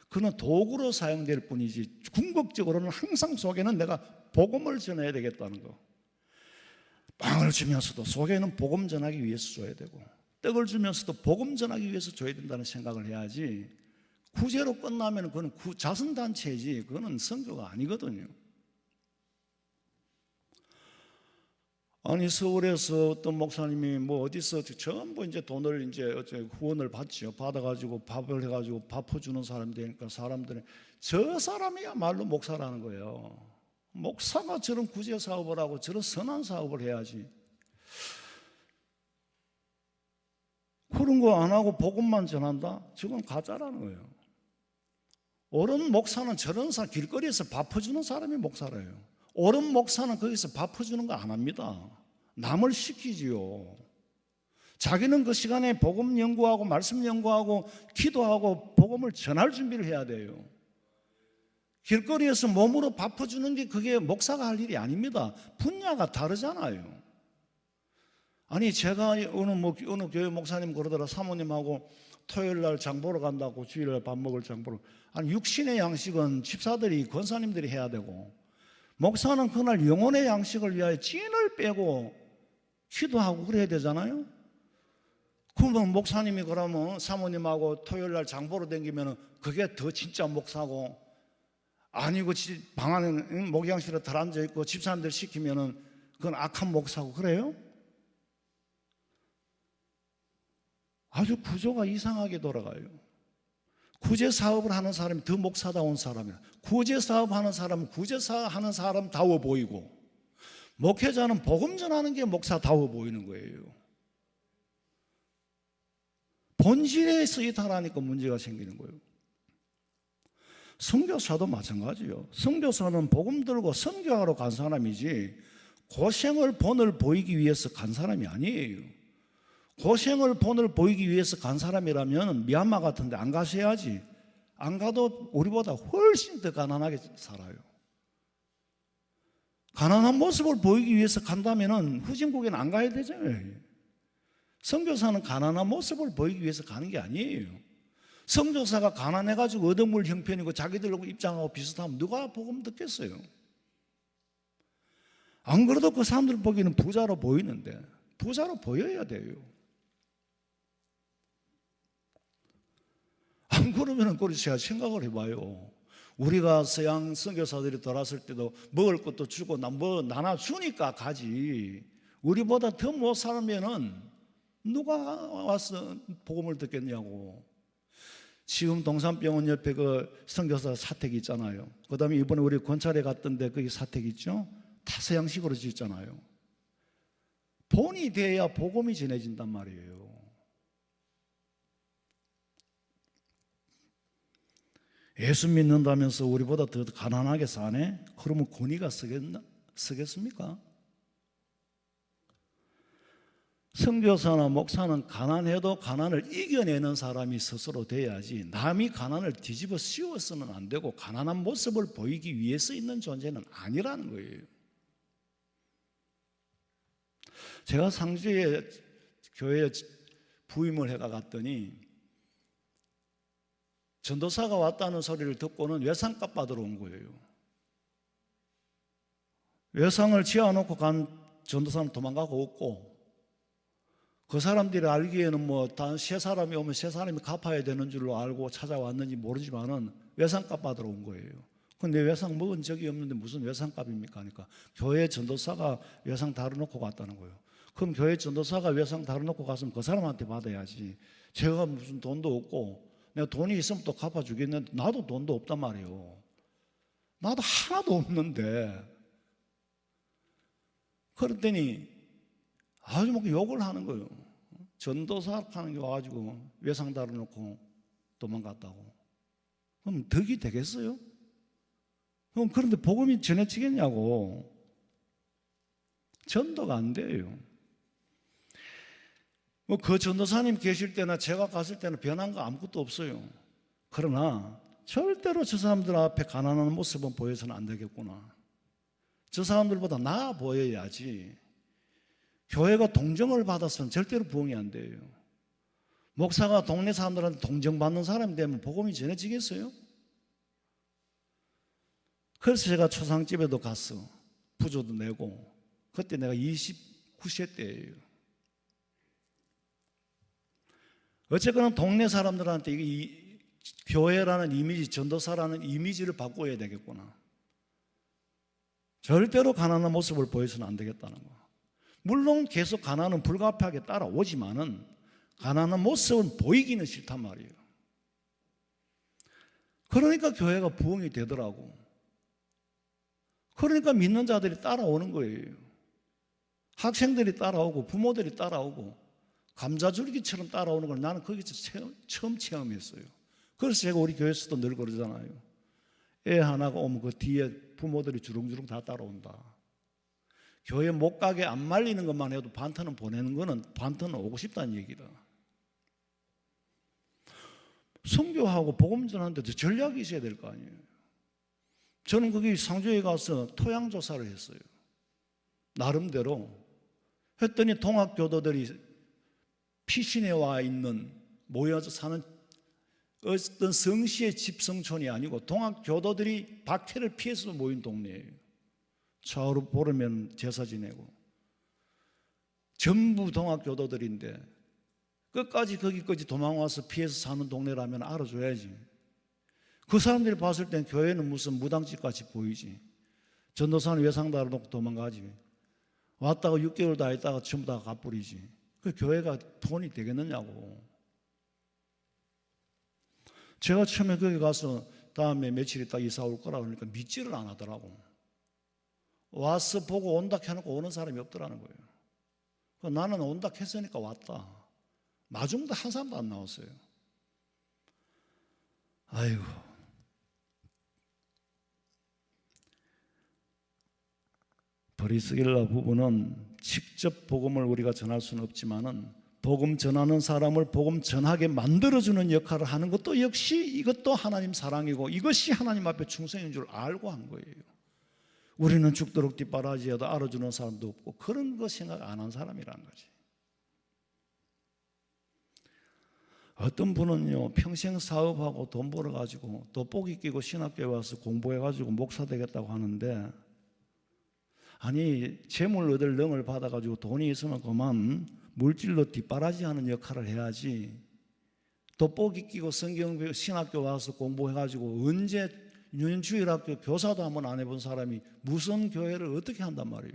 그는 도구로 사용될 뿐이지 궁극적으로는 항상 속에는 내가 복음을 전해야 되겠다는 거. 빵을 주면서도 속에는 복음 전하기 위해서 줘야 되고, 떡을 주면서도 복음 전하기 위해서 줘야 된다는 생각을 해야지, 구제로 끝나면 그건 자선단체지, 그거는 선교가 아니거든요. 아니, 서울에서 어떤 목사님이 뭐 어디서 전부 이제 돈을 이제 후원을 받죠. 받아가지고 밥을 해가지고 밥 퍼주는 사람이 되니까 사람들이 저 사람이야말로 목사라는 거예요. 목사가 저런 구제 사업을 하고 저런 선한 사업을 해야지. 그런 거 안 하고 복음만 전한다? 저건 가짜라는 거예요. 옳은 목사는 저런 사람, 길거리에서 밥 퍼주는 사람이 목사래요. 옳은 목사는 거기서 밥 퍼주는 거 안 합니다. 남을 시키지요. 자기는 그 시간에 복음 연구하고 말씀 연구하고 기도하고 복음을 전할 준비를 해야 돼요. 길거리에서 몸으로 밥 퍼주는 게 그게 목사가 할 일이 아닙니다. 분야가 다르잖아요. 아니, 제가 어느 교회 목사님 그러더라. 사모님하고 토요일 날 장 보러 간다고, 주일날 밥 먹을 장 보러. 아니, 육신의 양식은 집사들이, 권사님들이 해야 되고, 목사는 그날 영혼의 양식을 위하여 찐을 빼고 기도하고 그래야 되잖아요. 그러면 목사님이 그러면 사모님하고 토요일 날 장 보러 다니면 그게 더 진짜 목사고, 아니고 방 안에 목양실에 들 앉아 있고 집사람들 시키면은 그건 악한 목사고 그래요? 아주 구조가 이상하게 돌아가요. 구제 사업을 하는 사람이 더 목사다운 사람이야. 구제 사업 하는 사람은 구제 사업 하는 사람다워 보이고, 목회자는 복음 전하는 게 목사다워 보이는 거예요. 본질에서 이탈하니까 문제가 생기는 거예요. 선교사도 마찬가지요. 선교사는 복음 들고 선교하러 간 사람이지 고생을 본을 보이기 위해서 간 사람이 아니에요. 고생을 본을 보이기 위해서 간 사람이라면 미얀마 같은 데 안 가셔야지. 안 가도 우리보다 훨씬 더 가난하게 살아요. 가난한 모습을 보이기 위해서 간다면 후진국에는 안 가야 되잖아요. 선교사는 가난한 모습을 보이기 위해서 가는 게 아니에요. 선교사가 가난해가지고 얻어물 형편이고 자기들 입장하고 비슷하면 누가 복음 듣겠어요? 안 그래도 그 사람들 보기에는 부자로 보이는데, 부자로 보여야 돼요. 안 그러면 그걸 제가 생각을 해봐요. 우리가 서양 선교사들이 돌아왔을 때도 먹을 것도 주고 나눠주니까 가지. 우리보다 더 못 살면은 누가 와서 복음을 듣겠냐고. 지금 동산병원 옆에 그 선교사 사택이 있잖아요. 그 다음에 이번에 우리 권찰에 갔던데 거기 사택 있죠? 다 서양식으로 짓잖아요. 본이 돼야 복음이 전해진단 말이에요. 예수 믿는다면서 우리보다 더 가난하게 사네? 그러면 권위가 쓰겠습니까? 선교사나 목사는 가난해도 가난을 이겨내는 사람이 스스로 돼야지 남이 가난을 뒤집어 씌워서는 안 되고 가난한 모습을 보이기 위해서 있는 존재는 아니라는 거예요. 제가 상주에 교회에 부임을 해가 갔더니 전도사가 왔다는 소리를 듣고는 외상값 받으러 온 거예요. 외상을 지어놓고 간 전도사는 도망가고 없고, 그 사람들이 알기에는 뭐 단 세 사람이 오면 세 사람이 갚아야 되는 줄로 알고 찾아왔는지 모르지만은 외상값 받으러 온 거예요. 근데 외상 먹은 적이 없는데 무슨 외상값입니까? 하니까 교회 전도사가 외상 다뤄놓고 갔다는 거예요. 그럼 교회 전도사가 외상 다뤄놓고 갔으면 그 사람한테 받아야지. 제가 무슨 돈도 없고 내가 돈이 있으면 또 갚아주겠는데 나도 돈도 없단 말이에요. 나도 하나도 없는데. 그랬더니 아주 막 욕을 하는 거예요. 전도사 하는 게 와가지고 외상 다뤄놓고 도망갔다고. 그럼 덕이 되겠어요? 그럼 그런데 복음이 전해지겠냐고. 전도가 안 돼요. 뭐 그 전도사님 계실 때나 제가 갔을 때는 변한 거 아무것도 없어요. 그러나 절대로 저 사람들 앞에 가난한 모습은 보여서는 안 되겠구나. 저 사람들보다 나아 보여야지. 교회가 동정을 받았으면 절대로 부흥이 안 돼요. 목사가 동네 사람들한테 동정받는 사람이 되면 복음이 전해지겠어요? 그래서 제가 초상집에도 갔어. 부조도 내고. 그때 내가 29세 때예요. 어쨌거나 동네 사람들한테 이 교회라는 이미지, 전도사라는 이미지를 바꿔야 되겠구나. 절대로 가난한 모습을 보여서는 안 되겠다는 거. 물론 계속 가난은 불가피하게 따라오지만은 가난한 모습은 보이기는 싫단 말이에요. 그러니까 교회가 부흥이 되더라고. 그러니까 믿는 자들이 따라오는 거예요. 학생들이 따라오고 부모들이 따라오고 감자줄기처럼 따라오는 걸 나는 거기서 처음 체험했어요. 그래서 제가 우리 교회에서도 늘 그러잖아요. 애 하나가 오면 그 뒤에 부모들이 주렁주렁 다 따라온다. 교회 못 가게 안 말리는 것만 해도 반터는 보내는 거는 반터는 오고 싶다는 얘기다. 선교하고 복음 전하는데 전략이 있어야 될 거 아니에요. 저는 거기 상주에 가서 토양 조사를 했어요. 나름대로 했더니 동학교도들이 피신해 와 있는 모여서 사는 어떤 성시의 집성촌이 아니고 동학교도들이 박해를 피해서 모인 동네예요. 좌우로 보르면 제사 지내고 전부 동학교도들인데 끝까지 거기까지 도망와서 피해서 사는 동네라면 알아줘야지. 그 사람들이 봤을 땐 교회는 무슨 무당집같이 보이지. 전도사는 외상 달아놓고 도망가지. 왔다가 6개월 다 있다가 전부 다 갚버리지. 그 교회가 돈이 되겠느냐고. 제가 처음에 거기 가서 다음에 며칠 있다 이사 올 거라 그러니까 믿지를 안 하더라고. 와서 보고 온다 해놓고 오는 사람이 없더라는 거예요. 나는 온다 했으니까 왔다. 마중도 한 사람도 안 나왔어요. 아이고. 브리스길라 부부는 직접 복음을 우리가 전할 수는 없지만은 복음 전하는 사람을 복음 전하게 만들어주는 역할을 하는 것도 역시 이것도 하나님 사랑이고 이것이 하나님 앞에 충성인 줄 알고 한 거예요. 우리는 죽도록 뒷바라지에도 알아주는 사람도 없고 그런 거 생각 안 한 사람이라는 거지. 어떤 분은요 평생 사업하고 돈 벌어가지고 돋보기 끼고 신학교에 와서 공부해가지고 목사 되겠다고 하는데 아니 재물 얻을 능을 받아가지고 돈이 있으면 그만 물질로 뒷바라지하는 역할을 해야지. 돋보기 끼고 성경 신학교 와서 공부해가지고 언제 유년주일학교 교사도 한번 안 해본 사람이 무슨 교회를 어떻게 한단 말이에요.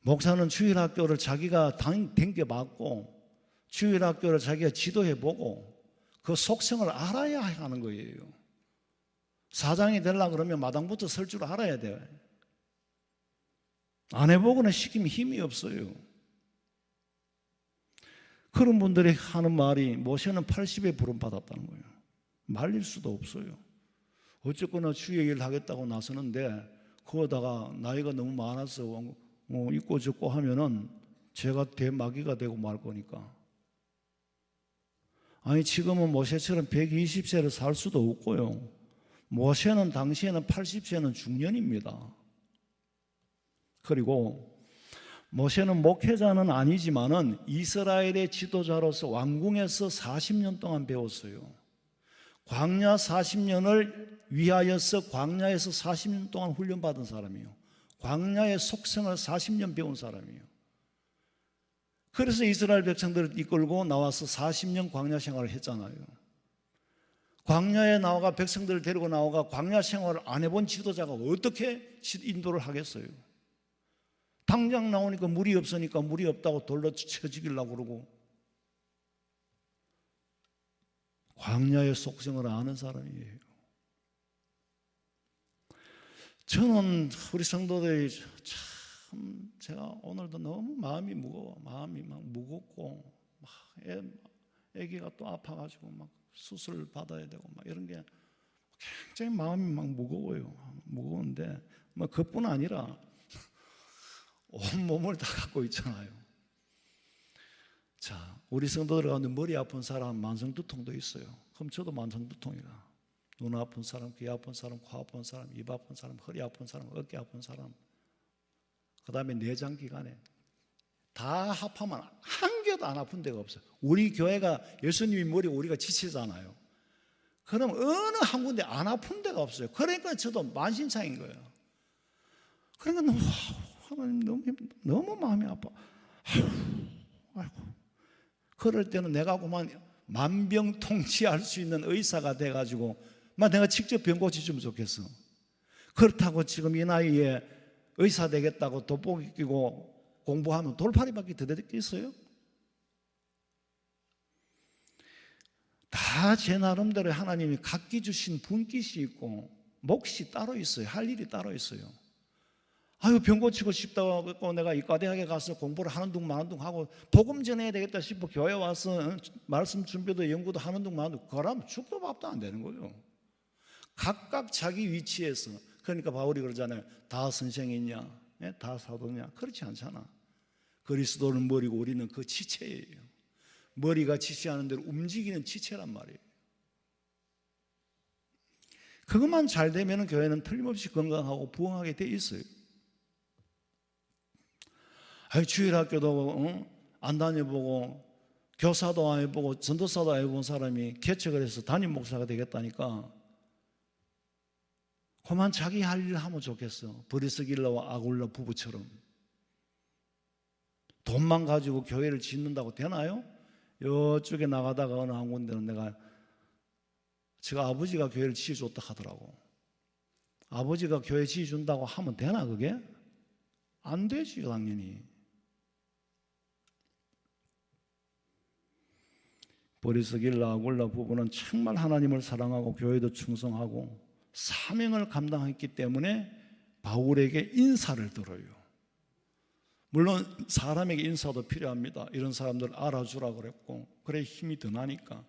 목사는 주일학교를 자기가 댕겨봤고 주일학교를 자기가 지도해보고 그 속성을 알아야 하는 거예요. 사장이 되려고 그러면 마당부터 설 줄 알아야 돼요. 안 해보거나 시키면 힘이 없어요. 그런 분들이 하는 말이 모세는 80에 부름받았다는 거예요. 말릴 수도 없어요. 어쨌거나 주의 일을 하겠다고 나서는데 그거다가 나이가 너무 많아서 있고 적고 하면은 제가 대마귀가 되고 말 거니까. 아니 지금은 모세처럼 120세를 살 수도 없고요. 모세는 당시에는 80세는 중년입니다. 그리고 모세는 목회자는 아니지만은 이스라엘의 지도자로서 왕궁에서 40년 동안 배웠어요. 광야 40년을 위하여서 광야에서 40년 동안 훈련받은 사람이에요. 광야의 속성을 40년 배운 사람이에요. 그래서 이스라엘 백성들을 이끌고 나와서 40년 광야 생활을 했잖아요. 광야에 나와가 백성들을 데리고 나와가 광야 생활을 안 해본 지도자가 어떻게 인도를 하겠어요? 당장 나오니까 물이 없으니까 물이 없다고 돌로 쳐 죽이려고 그러고. 광야의 속성을 아는 사람이에요. 저는 우리 성도들이 참 제가 오늘도 너무 마음이 무거워. 마음이 막 무겁고 막 애기가 또 아파가지고 막 수술 받아야 되고 막 이런 게 굉장히 마음이 막 무거워요. 무거운데 뭐 그뿐 아니라 온 몸을 다 갖고 있잖아요. 자, 우리 성도들 가운데 머리 아픈 사람 만성두통도 있어요. 그럼 저도 만성두통이다. 눈 아픈 사람, 귀 아픈 사람, 코 아픈 사람, 입 아픈 사람, 허리 아픈 사람, 어깨 아픈 사람, 그 다음에 내장기관에 다 합하면 한 개도 안 아픈 데가 없어요. 우리 교회가 예수님이 머리 우리가 지체잖아요. 그럼 어느 한 군데 안 아픈 데가 없어요. 그러니까 저도 만신창인 거예요. 그러니까 하나님 너무 마음이 아파. 아이고. 그럴 때는 내가 그만 만병통치할 수 있는 의사가 돼가지고 내가 직접 병 고쳐주면 좋겠어. 그렇다고 지금 이 나이에 의사 되겠다고 돋보기 끼고 공부하면 돌팔이밖에 더 되겠어요? 다 제 나름대로 하나님이 각기 주신 분깃이 있고 몫이 따로 있어요. 할 일이 따로 있어요. 아유, 병 고치고 싶다고 했고 내가 이과대학에 가서 공부를 하는 둥 마는 둥 하고 복음 전해야 되겠다 싶어 교회 와서 말씀 준비도 연구도 하는 둥 마는 둥 그러면 죽도 밥도 안 되는 거예요. 각각 자기 위치에서. 그러니까 바울이 그러잖아요. 다 선생이냐 다 사도냐? 그렇지 않잖아. 그리스도는 머리고 우리는 그 지체예요. 머리가 지시하는 대로 움직이는 지체란 말이에요. 그것만 잘 되면 교회는 틀림없이 건강하고 부흥하게 돼 있어요. 주일학교도 안 다녀보고 교사도 안 해보고 전도사도 안 해본 사람이 개척을 해서 담임 목사가 되겠다니까 그만 자기 할 일을 하면 좋겠어. 브리스길라와 아굴라 부부처럼. 돈만 가지고 교회를 짓는다고 되나요? 이쪽에 나가다가 어느 한 군데는 제가 아버지가 교회를 지어줬다 하더라고. 아버지가 교회 지어준다고 하면 되나 그게? 안 되지 당연히. 브리스길라 아굴라 부부는 정말 하나님을 사랑하고 교회도 충성하고 사명을 감당했기 때문에 바울에게 인사를 들어요. 물론 사람에게 인사도 필요합니다. 이런 사람들 알아주라 그랬고 그래 힘이 더 나니까.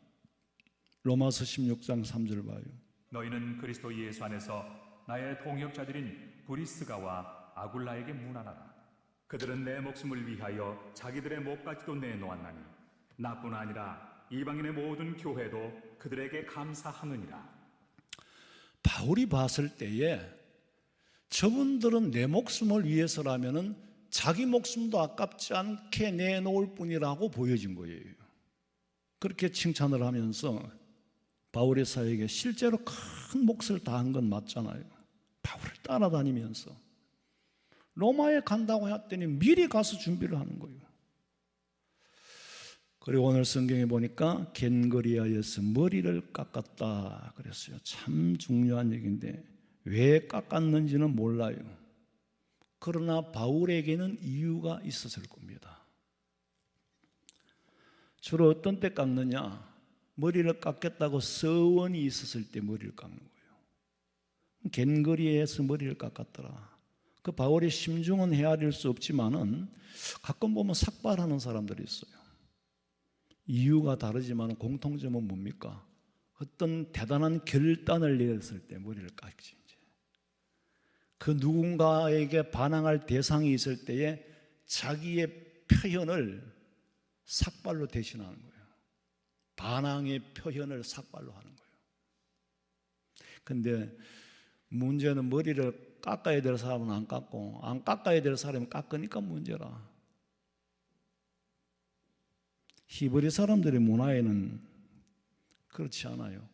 로마서 16장 3절 봐요. 너희는 그리스도 예수 안에서 나의 동역자들인 브리스가와 아굴라에게 문안하라. 그들은 내 목숨을 위하여 자기들의 목까지도 내놓았나니 나뿐 아니라 이방인의 모든 교회도 그들에게 감사하느니라. 바울이 봤을 때에 저분들은 내 목숨을 위해서라면은 자기 목숨도 아깝지 않게 내놓을 뿐이라고 보여진 거예요. 그렇게 칭찬을 하면서 바울의 사역에 실제로 큰 몫을 다한 건 맞잖아요. 바울을 따라다니면서 로마에 간다고 했더니 미리 가서 준비를 하는 거예요. 그리고 오늘 성경에 보니까 겐거리아에서 머리를 깎았다 그랬어요. 참 중요한 얘기인데 왜 깎았는지는 몰라요. 그러나 바울에게는 이유가 있었을 겁니다. 주로 어떤 때 깎느냐? 머리를 깎겠다고 서원이 있었을 때 머리를 깎는 거예요. 갠거리에서 머리를 깎았더라. 그 바울의 심중은 헤아릴 수 없지만은 가끔 보면 삭발하는 사람들이 있어요. 이유가 다르지만 공통점은 뭡니까? 어떤 대단한 결단을 내렸을 때 머리를 깎지. 그 누군가에게 반항할 대상이 있을 때에 자기의 표현을 삭발로 대신하는 거예요. 반항의 표현을 삭발로 하는 거예요. 근데 문제는 머리를 깎아야 될 사람은 안 깎고 안 깎아야 될 사람은 깎으니까 문제라. 히브리 사람들의 문화에는 그렇지 않아요.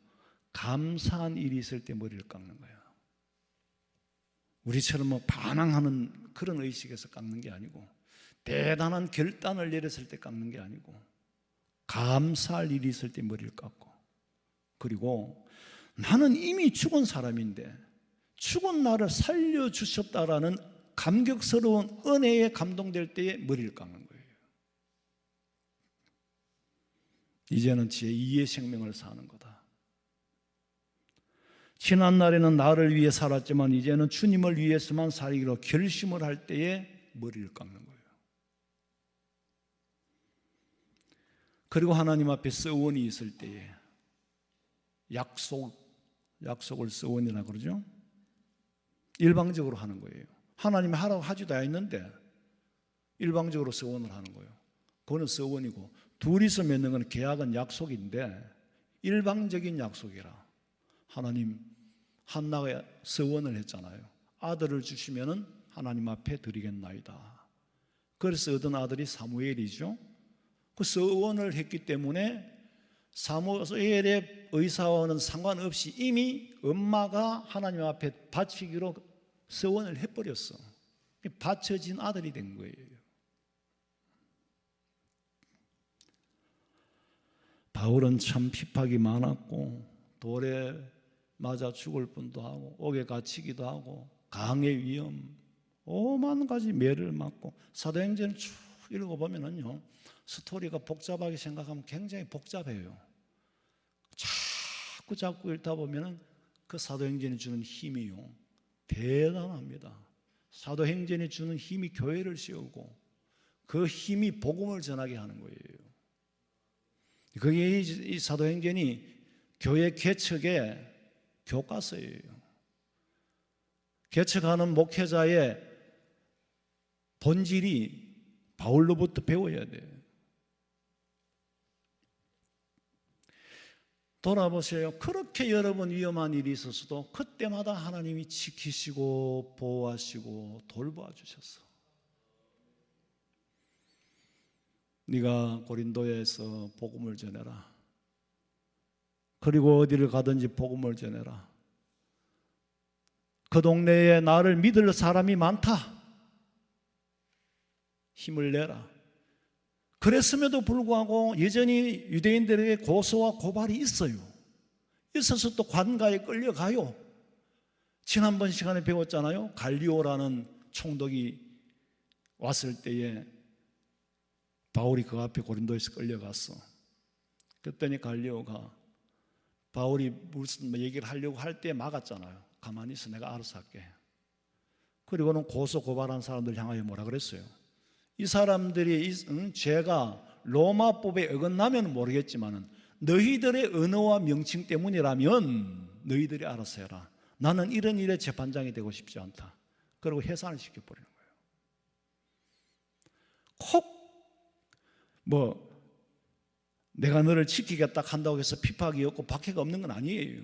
감사한 일이 있을 때 머리를 깎는 거예요. 우리처럼 뭐 반항하는 그런 의식에서 깎는 게 아니고, 대단한 결단을 내렸을 때 깎는 게 아니고, 감사할 일이 있을 때 머리를 깎고, 그리고 나는 이미 죽은 사람인데 죽은 나를 살려주셨다라는 감격스러운 은혜에 감동될 때에 머리를 깎는 거예요. 이제는 제2의 생명을 사는 거다. 지난날에는 나를 위해 살았지만 이제는 주님을 위해서만 살기로 결심을 할 때에 머리를 깎는 거예요. 그리고 하나님 앞에 서원이 있을 때에 약속을 서원이라고 그러죠. 일방적으로 하는 거예요. 하나님이 하라고 하지도 않았는데 일방적으로 서원을 하는 거예요. 그거는 서원이고, 둘이서 맺는 건 계약은 약속인데 일방적인 약속이라. 하나님, 한나가 서원을 했잖아요. 아들을 주시면은 하나님 앞에 드리겠나이다. 그래서 얻은 아들이 사무엘이죠. 그 서원을 했기 때문에 사무엘의 의사와는 상관없이 이미 엄마가 하나님 앞에 바치기로 서원을 해버렸어. 바쳐진 아들이 된 거예요. 바울은 참 핍박이 많았고 돌에 맞아 죽을 뻔도 하고 옥에 갇히기도 하고 강의 위험, 오만 가지 매를 맞고, 사도행전을 쭉 읽어보면요, 스토리가 복잡하게 생각하면 굉장히 복잡해요. 자꾸 읽다 보면은 그 사도행전이 주는 힘이요, 대단합니다. 사도행전이 주는 힘이 교회를 세우고 그 힘이 복음을 전하게 하는 거예요. 그게 이 사도행전이 교회 개척의 교과서예요. 개척하는 목회자의 본질이 바울로부터 배워야 돼요. 돌아보세요. 그렇게 여러 번 위험한 일이 있었어도 그때마다 하나님이 지키시고 보호하시고 돌보아 주셨어. 네가 고린도에서 복음을 전해라. 그리고 어디를 가든지 복음을 전해라. 그 동네에 나를 믿을 사람이 많다. 힘을 내라. 그랬음에도 불구하고 여전히 유대인들에게 고소와 고발이 있어요. 있어서 또 관가에 끌려가요. 지난번 시간에 배웠잖아요. 갈리오라는 총독이 왔을 때에 바울이 그 앞에 고린도에서 끌려갔어. 그랬더니 갈리오가 바울이 무슨 얘기를 하려고 할 때 막았잖아요. 가만히 있어, 내가 알아서 할게. 그리고는 고소 고발한 사람들 향하여 뭐라 그랬어요? 이 사람들이 죄가 로마법에 어긋나면 모르겠지만 너희들의 언어와 명칭 때문이라면 너희들이 알아서 해라. 나는 이런 일에 재판장이 되고 싶지 않다. 그리고 해산을 시켜버리는 거예요. 내가 너를 지키겠다 한다고 해서 핍박이 없고 박해가 없는 건 아니에요.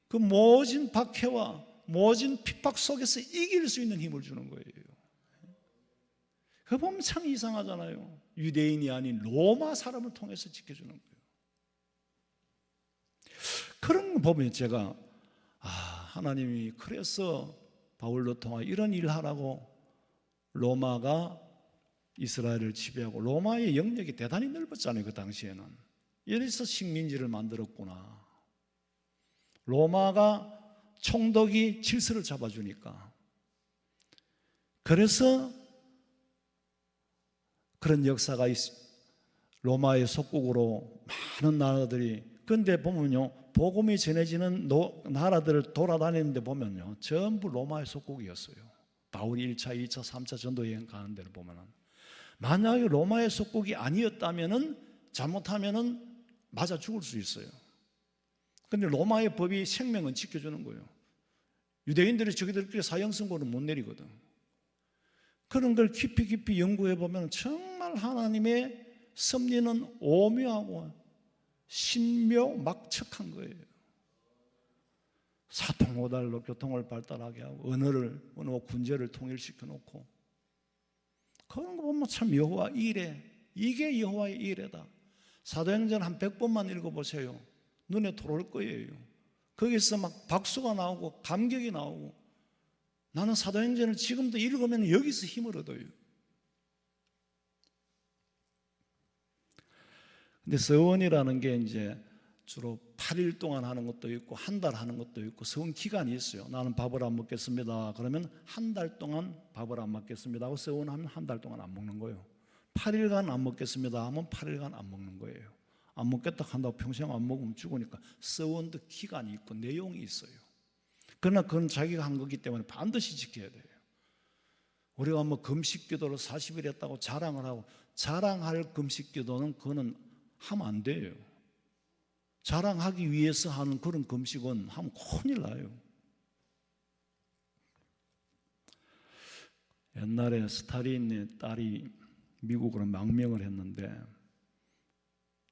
그 모진 박해와 모진 핍박 속에서 이길 수 있는 힘을 주는 거예요. 그거 보면 참 이상하잖아요. 유대인이 아닌 로마 사람을 통해서 지켜주는 거예요. 그런 거 보면 제가 하나님이 그래서 바울로 통하 이런 일을 하라고 로마가 이스라엘을 지배하고, 로마의 영역이 대단히 넓었잖아요. 그 당시에는. 이래서 식민지를 만들었구나. 로마가 총독이 질서를 잡아주니까 그래서 그런 역사가 로마의 속국으로 많은 나라들이, 그런데 보면요, 복음이 전해지는 나라들을 돌아다니는데 보면요, 전부 로마의 속국이었어요. 바울이 1차, 2차, 3차 전도 여행 가는 데를 보면은, 만약에 로마의 속국이 아니었다면은, 잘못하면은 맞아 죽을 수 있어요. 근데 로마의 법이 생명은 지켜주는 거예요. 유대인들이 저기들끼리 사형선고를 못 내리거든. 그런 걸 깊이 연구해 보면 정말 하나님의 섭리는 오묘하고 신묘막측한 거예요. 사통오달로 교통을 발달하게 하고 언어와 군제를 통일시켜 놓고, 그런 거 보면 참 여호와 이레, 이게 여호와의 이레다. 사도행전 한 100번만 읽어보세요. 눈에 들어올 거예요. 거기서 막 박수가 나오고 감격이 나오고, 나는 사도행전을 지금도 읽으면 여기서 힘을 얻어요. 근데 서원이라는 게 이제 주로 8일 동안 하는 것도 있고 한 달 하는 것도 있고 서원 기간이 있어요. 나는 밥을 안 먹겠습니다. 그러면 한 달 동안 밥을 안 먹겠습니다 하고 서원하면 한 달 동안 안 먹는 거예요. 8일간 안 먹겠습니다 하면 8일간 안 먹는 거예요. 안 먹겠다 한다고 평생 안 먹으면 죽으니까 서원도 기간이 있고 내용이 있어요. 그러나 그건 자기가 한 거기 때문에 반드시 지켜야 돼요. 우리가 뭐 금식기도를 40일 했다고 자랑을 하고, 자랑할 금식기도는 그거는 하면 안 돼요. 자랑하기 위해서 하는 그런 금식은 하면 큰일 나요. 옛날에 스탈린의 딸이 미국으로 망명을 했는데,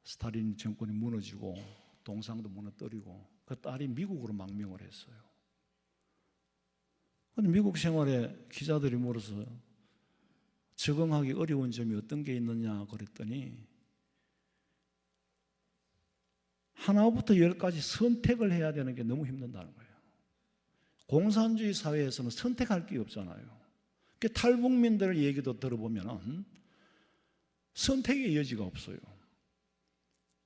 스탈린 정권이 무너지고 동상도 무너뜨리고 그 딸이 미국으로 망명을 했어요. 근데 미국 생활에 기자들이 물어서 적응하기 어려운 점이 어떤 게 있느냐 그랬더니, 하나부터 10까지 선택을 해야 되는 게 너무 힘든다는 거예요. 공산주의 사회에서는 선택할 게 없잖아요. 탈북민들 얘기도 들어보면 선택의 여지가 없어요.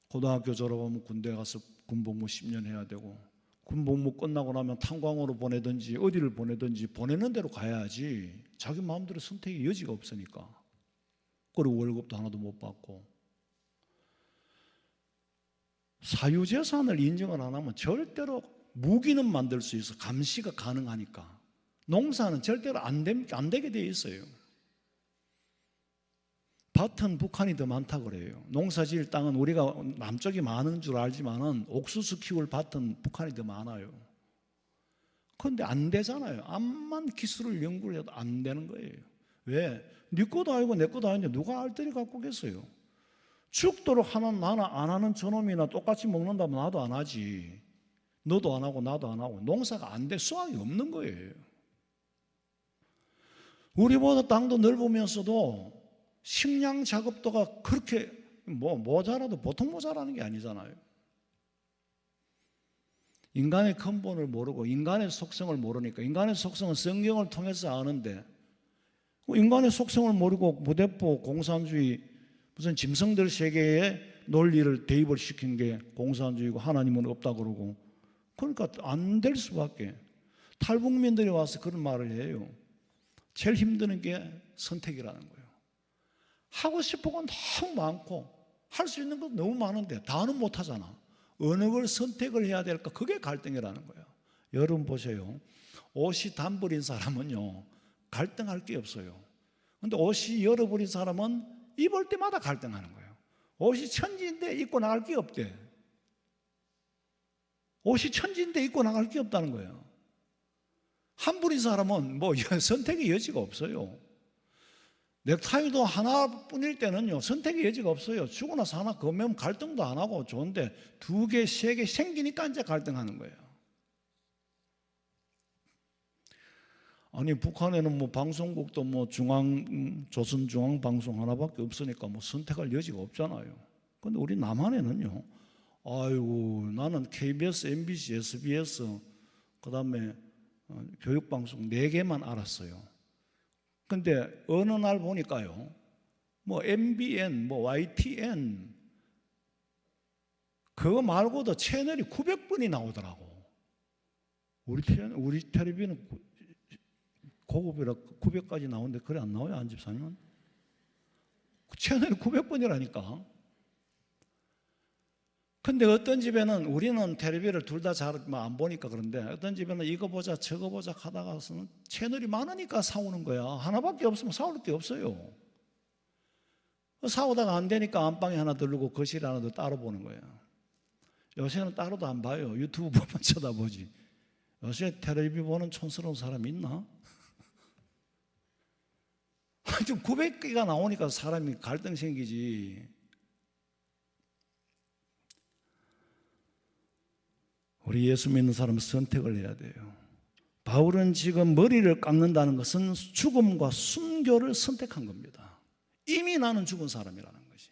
고등학교 졸업하면 군대 가서 군복무 10년 해야 되고, 군복무 끝나고 나면 탄광으로 보내든지 어디를 보내든지 보내는 대로 가야지, 자기 마음대로 선택의 여지가 없으니까. 그리고 월급도 하나도 못 받고, 사유재산을 인정을 안 하면 절대로 무기는 만들 수 있어. 감시가 가능하니까. 농사는 절대로 안 되게 돼 있어요. 밭은 북한이 더 많다 그래요. 농사 지을 땅은 우리가 남쪽이 많은 줄 알지만은 옥수수 키울 밭은 북한이 더 많아요. 그런데 안 되잖아요. 암만 기술을 연구를 해도 안 되는 거예요. 왜? 네 것도 아니고 내 것도 아닌데 누가 알뜰히 갖고 계세요? 죽도록 하는 나는 안 하는 저놈이나 똑같이 먹는다면 나도 안 하지. 너도 안 하고 나도 안 하고 농사가 안 돼. 수확이 없는 거예요. 우리보다 땅도 넓으면서도 식량 작업도가 그렇게 모자라도 보통 모자라는 게 아니잖아요. 인간의 근본을 모르고 인간의 속성을 모르니까, 인간의 속성은 성경을 통해서 아는데 인간의 속성을 모르고 무대포 공산주의 무슨 짐승들 세계에 논리를 대입을 시킨 게 공산주의고 하나님은 없다 그러고, 그러니까 안 될 수밖에. 탈북민들이 와서 그런 말을 해요. 제일 힘드는 게 선택이라는 거예요. 하고 싶은 건 너무 많고 할 수 있는 건 너무 많은데 다는 못하잖아. 어느 걸 선택을 해야 될까? 그게 갈등이라는 거예요. 여러분 보세요. 옷이 단벌인 사람은요 갈등할 게 없어요. 근데 옷이 열어버린 사람은 입을 때마다 갈등하는 거예요. 옷이 천지인데 입고 나갈 게 없대. 옷이 천지인데 입고 나갈 게 없다는 거예요. 한불인 사람은 뭐 선택의 여지가 없어요. 넥타이도 하나뿐일 때는요 선택의 여지가 없어요. 죽고 나서 하나 검으면 갈등도 안 하고 좋은데 2개, 3개 생기니까 이제 갈등하는 거예요. 아니 북한에는 뭐 방송국도 뭐 조선중앙방송 하나밖에 없으니까 뭐 선택할 여지가 없잖아요. 근데 우리 남한에는요, 아이고 나는 KBS, MBC, SBS 그다음에 교육방송 4개만 알았어요. 근데 어느 날 보니까요, 뭐 MBN, 뭐 YTN 그거 말고도 채널이 900번이 나오더라고. 우리 텔레비전은 고급이라 900까지 나오는데 그래 안 나와요, 안 집사님은? 채널이 900번이라니까. 근데 어떤 집에는 우리는 텔레비를 둘 다 잘 안 보니까 그런데 어떤 집에는 이거 보자 저거 보자 하다가서는 채널이 많으니까 싸우는 거야. 하나밖에 없으면 싸울 게 없어요. 싸우다가 안 되니까 안방에 하나 들르고 거실에 하나 더 따로 보는 거예요. 요새는 따로도 안 봐요. 유튜브 보면 쳐다보지. 요새 텔레비 보는 촌스러운 사람 있나? 하여튼 900개가 나오니까 사람이 갈등 생기지. 우리 예수 믿는 사람은 선택을 해야 돼요. 바울은 지금 머리를 깎는다는 것은 죽음과 순교를 선택한 겁니다. 이미 나는 죽은 사람이라는 것이,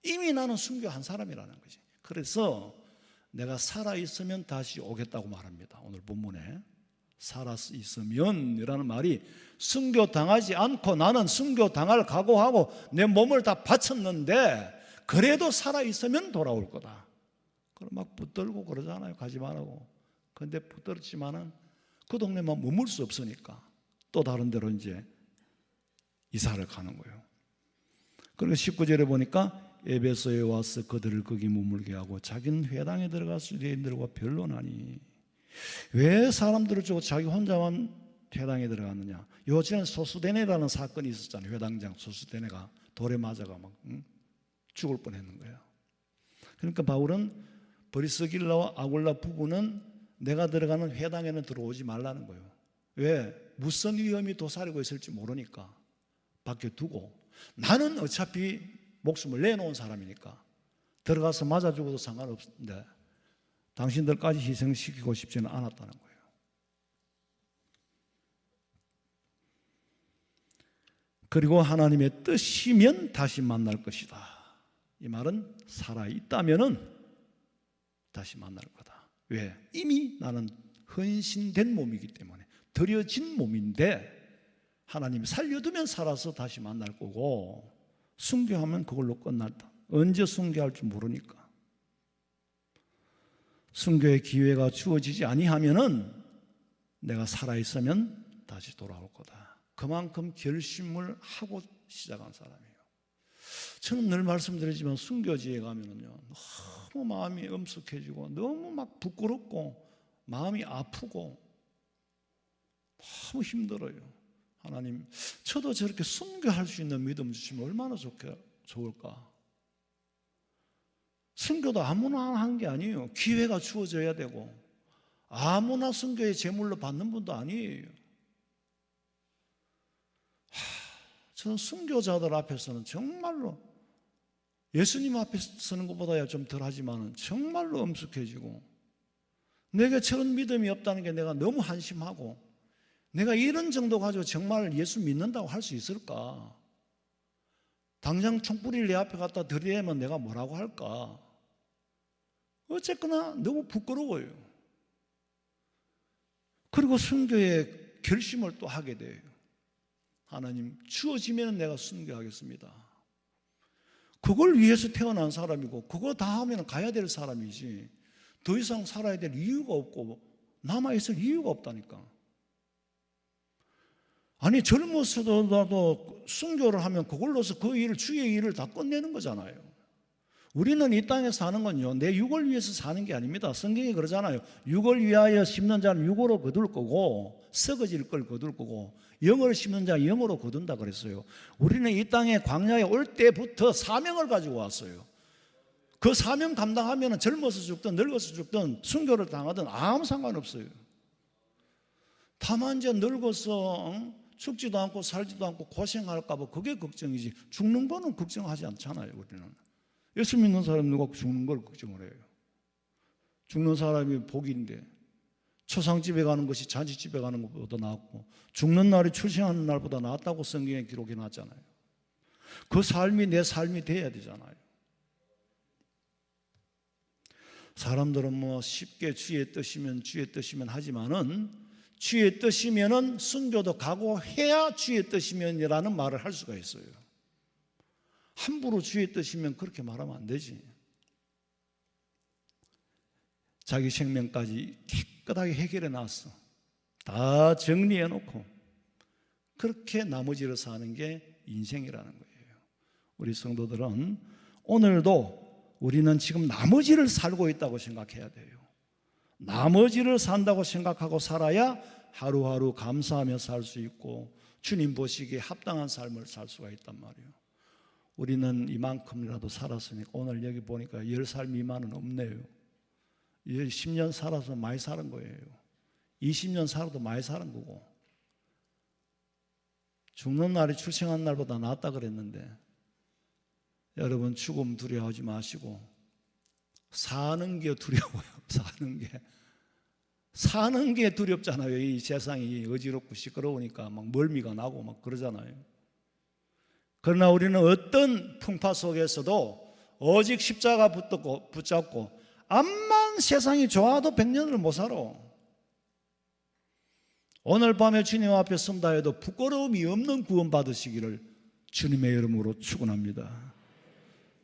이미 나는 순교한 사람이라는 것이. 그래서 내가 살아있으면 다시 오겠다고 말합니다. 오늘 본문에 살아있으면이라는 말이 순교당하지 않고 나는 순교당할 각오하고 내 몸을 다 바쳤는데 그래도 살아있으면 돌아올 거다. 그럼 막 붙들고 그러잖아요. 가지 말라고. 근데 붙들었지만은 그 동네만 머물 수 없으니까 또 다른 데로 이제 이사를 가는 거예요. 그리고 19절에 보니까 에베소에 와서 그들을 거기 머물게 하고 자기는 회당에 들어가서 유대인들과 변론하니. 왜 사람들을 주고 자기 혼자만 회당에 들어갔느냐? 요즘에 소수대네라는 사건이 있었잖아요. 회당장 소수대네가 돌에 맞아가 막 죽을 뻔했는 거예요. 그러니까 바울은 브리스길라와 아굴라 부부는 내가 들어가는 회당에는 들어오지 말라는 거예요. 왜? 무슨 위험이 도사리고 있을지 모르니까 밖에 두고, 나는 어차피 목숨을 내놓은 사람이니까 들어가서 맞아 죽어도 상관없는데 당신들까지 희생시키고 싶지는 않았다는 거예요. 그리고 하나님의 뜻이면 다시 만날 것이다. 이 말은 살아있다면은 다시 만날 거다. 왜? 이미 나는 헌신된 몸이기 때문에, 드려진 몸인데 하나님이 살려두면 살아서 다시 만날 거고, 순교하면 그걸로 끝났다. 언제 순교할지 모르니까. 순교의 기회가 주어지지 아니하면은 내가 살아있으면 다시 돌아올 거다. 그만큼 결심을 하고 시작한 사람이에요. 저는 늘 말씀드리지만 순교지에 가면은요, 너무 마음이 엄숙해지고 너무 막 부끄럽고 마음이 아프고 너무 힘들어요. 하나님, 저도 저렇게 순교할 수 있는 믿음 주시면 얼마나 좋을까. 순교도 아무나 하는 게 아니에요. 기회가 주어져야 되고 아무나 순교의 제물로 받는 분도 아니에요. 저는 순교자들 앞에서는 정말로 예수님 앞에 서는 것보다 좀 덜하지만 정말로 엄숙해지고, 내게 저런 믿음이 없다는 게 내가 너무 한심하고, 내가 이런 정도 가지고 정말 예수 믿는다고 할 수 있을까? 당장 총뿌리를 내 앞에 갖다 들이대면 내가 뭐라고 할까? 어쨌거나 너무 부끄러워요. 그리고 순교의 결심을 또 하게 돼요. 하나님, 주어지면 내가 순교하겠습니다. 그걸 위해서 태어난 사람이고 그거 다 하면 가야 될 사람이지, 더 이상 살아야 될 이유가 없고 남아있을 이유가 없다니까. 아니, 젊어서도 순교를 하면 그걸로서 그 일, 주의 일을 다 끝내는 거잖아요. 우리는 이 땅에 사는 건요, 내 육을 위해서 사는 게 아닙니다. 성경이 그러잖아요. 육을 위하여 심는 자는 육으로 거둘 거고 썩어질 걸 거둘 거고 영을 심는 자는 영으로 거둔다 그랬어요. 우리는 이 땅에 광야에 올 때부터 사명을 가지고 왔어요. 그 사명 감당하면 젊어서 죽든 늙어서 죽든 순교를 당하든 아무 상관없어요. 다만 이제 늙어서 죽지도 않고 살지도 않고 고생할까 봐 그게 걱정이지, 죽는 거는 걱정하지 않잖아요. 우리는 예수 믿는 사람 누가 죽는 걸 걱정을 해요? 죽는 사람이 복인데 초상집에 가는 것이 잔치집에 가는 것보다 낫고 죽는 날이 출생하는 날보다 낫다고 성경에 기록해 놨잖아요. 그 삶이 내 삶이 돼야 되잖아요. 사람들은 뭐 쉽게 주의 뜻이면 하지만은, 주의 뜻이면은 순교도 각오해야 주의 뜻이면이라는 말을 할 수가 있어요. 함부로 주의 뜻이면 그렇게 말하면 안 되지. 자기 생명까지 깨끗하게 해결해 놨어. 다 정리해 놓고 그렇게 나머지를 사는 게 인생이라는 거예요. 우리 성도들은 오늘도 우리는 지금 나머지를 살고 있다고 생각해야 돼요. 나머지를 산다고 생각하고 살아야 하루하루 감사하며 살 수 있고 주님 보시기에 합당한 삶을 살 수가 있단 말이에요. 우리는 이만큼이라도 살았으니까 오늘 여기 보니까 10살 미만은 없네요. 10년 살아서 많이 사는 거예요. 20년 살아도 많이 사는 거고, 죽는 날이 출생한 날보다 낫다 그랬는데, 여러분 죽음 두려워하지 마시고 사는 게 두려워요. 사는 게 두렵잖아요. 이 세상이 어지럽고 시끄러우니까 막 멀미가 나고 막 그러잖아요. 그러나 우리는 어떤 풍파 속에서도 오직 십자가 붙잡고 암만 세상이 좋아도 100년을 못 살아. 오늘 밤에 주님 앞에 선다 해도 부끄러움이 없는 구원 받으시기를 주님의 이름으로 축원합니다.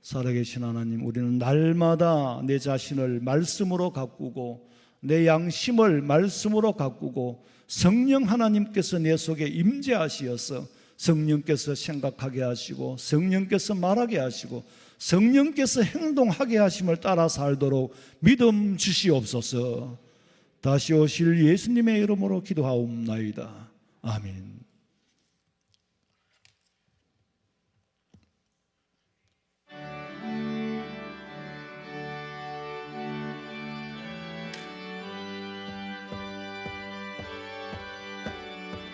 살아계신 하나님, 우리는 날마다 내 자신을 말씀으로 가꾸고 내 양심을 말씀으로 가꾸고 성령 하나님께서 내 속에 임재하시어서 성령께서 생각하게 하시고 성령께서 말하게 하시고 성령께서 행동하게 하심을 따라 살도록 믿음 주시옵소서. 다시 오실 예수님의 이름으로 기도하옵나이다. 아멘.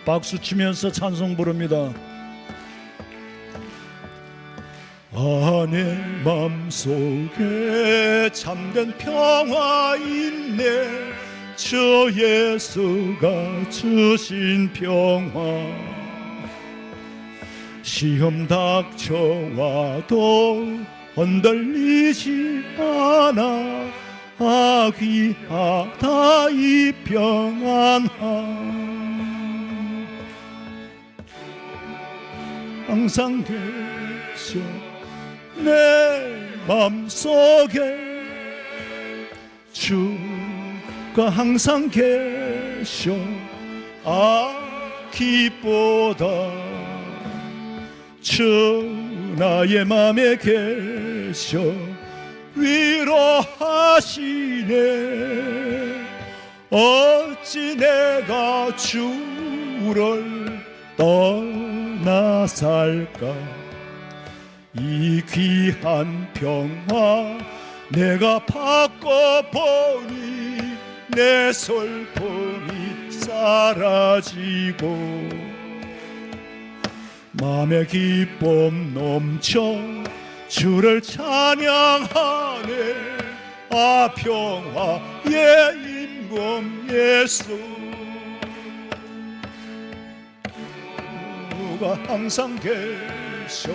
박수 치면서 찬송 부릅니다. 내 맘속에 참된 평화 있네. 주 예수가 주신 평화. 시험 닥쳐와도 흔들리지 않아. 귀하다 이 평안함. 항상 계셔 내 맘속에. 주가 항상 계셔. 기보다 주 나의 맘에 계셔. 위로하시네. 어찌 내가 주를 떠나 살까. 이 귀한 평화 내가 바꿔보니 내 슬픔이 사라지고 마음의 기쁨 넘쳐 주를 찬양하네. 평화의 임금 예수. 주가 항상 계셔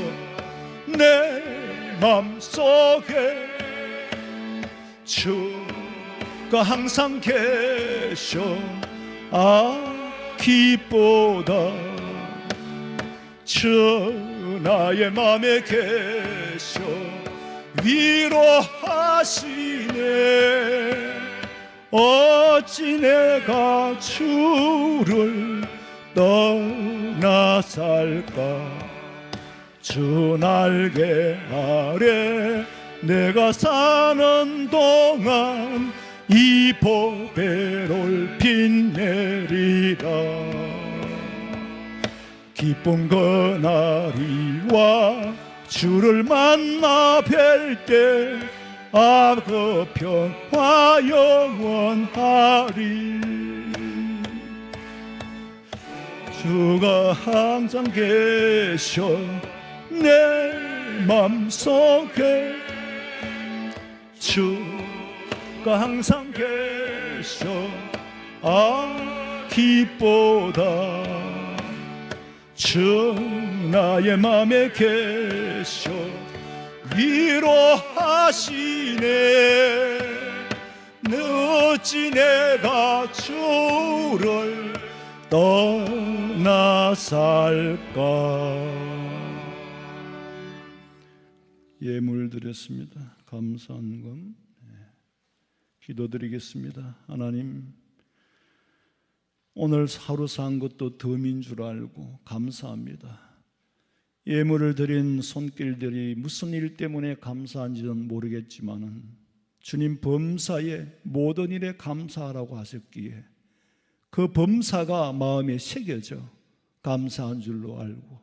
내 맘속에. 주가 항상 계셔. 기보다 주 나의 맘에 계셔. 위로하시네. 어찌 내가 주를 떠나 살까. 주 날개 아래 내가 사는 동안 이 보배를 빛내리라. 기쁜 그날이와 주를 만나 뵐 때 그 평화 영원하리. 주가 항상 계셔 내 맘속에. 주가 항상 계셔. 기보다 주 나의 맘에 계셔. 위로하시네. 어찌 내가 주를 떠나 살까. 예물 드렸습니다. 감사한금 기도드리겠습니다. 하나님, 오늘 하루 산 것도 덤인 줄 알고 감사합니다. 예물을 드린 손길들이 무슨 일 때문에 감사한지는 모르겠지만은 주님 범사에 모든 일에 감사하라고 하셨기에 그 범사가 마음에 새겨져 감사한 줄로 알고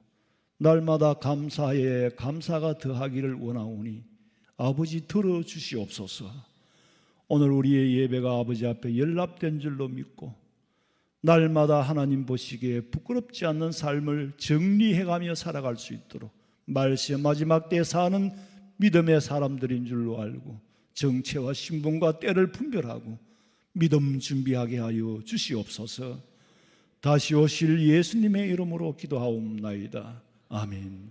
날마다 감사에 감사가 더하기를 원하오니 아버지 들어주시옵소서. 오늘 우리의 예배가 아버지 앞에 연락된 줄로 믿고 날마다 하나님 보시기에 부끄럽지 않는 삶을 정리해가며 살아갈 수 있도록 말세 마지막 때 사는 믿음의 사람들인 줄로 알고 정체와 신분과 때를 분별하고 믿음 준비하게 하여 주시옵소서. 다시 오실 예수님의 이름으로 기도하옵나이다. 아멘.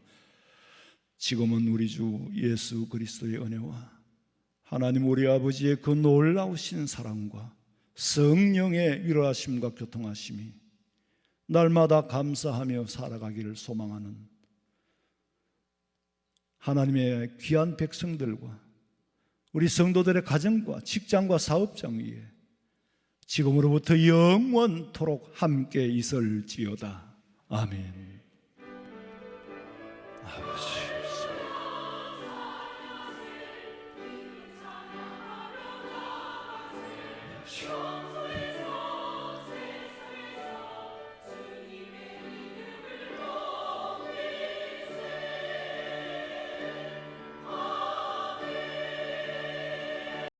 지금은 우리 주 예수 그리스도의 은혜와 하나님 우리 아버지의 그 놀라우신 사랑과 성령의 위로하심과 교통하심이 날마다 감사하며 살아가기를 소망하는 하나님의 귀한 백성들과 우리 성도들의 가정과 직장과 사업장 위에 지금으로부터 영원토록 함께 있을지어다. 아멘. 아버지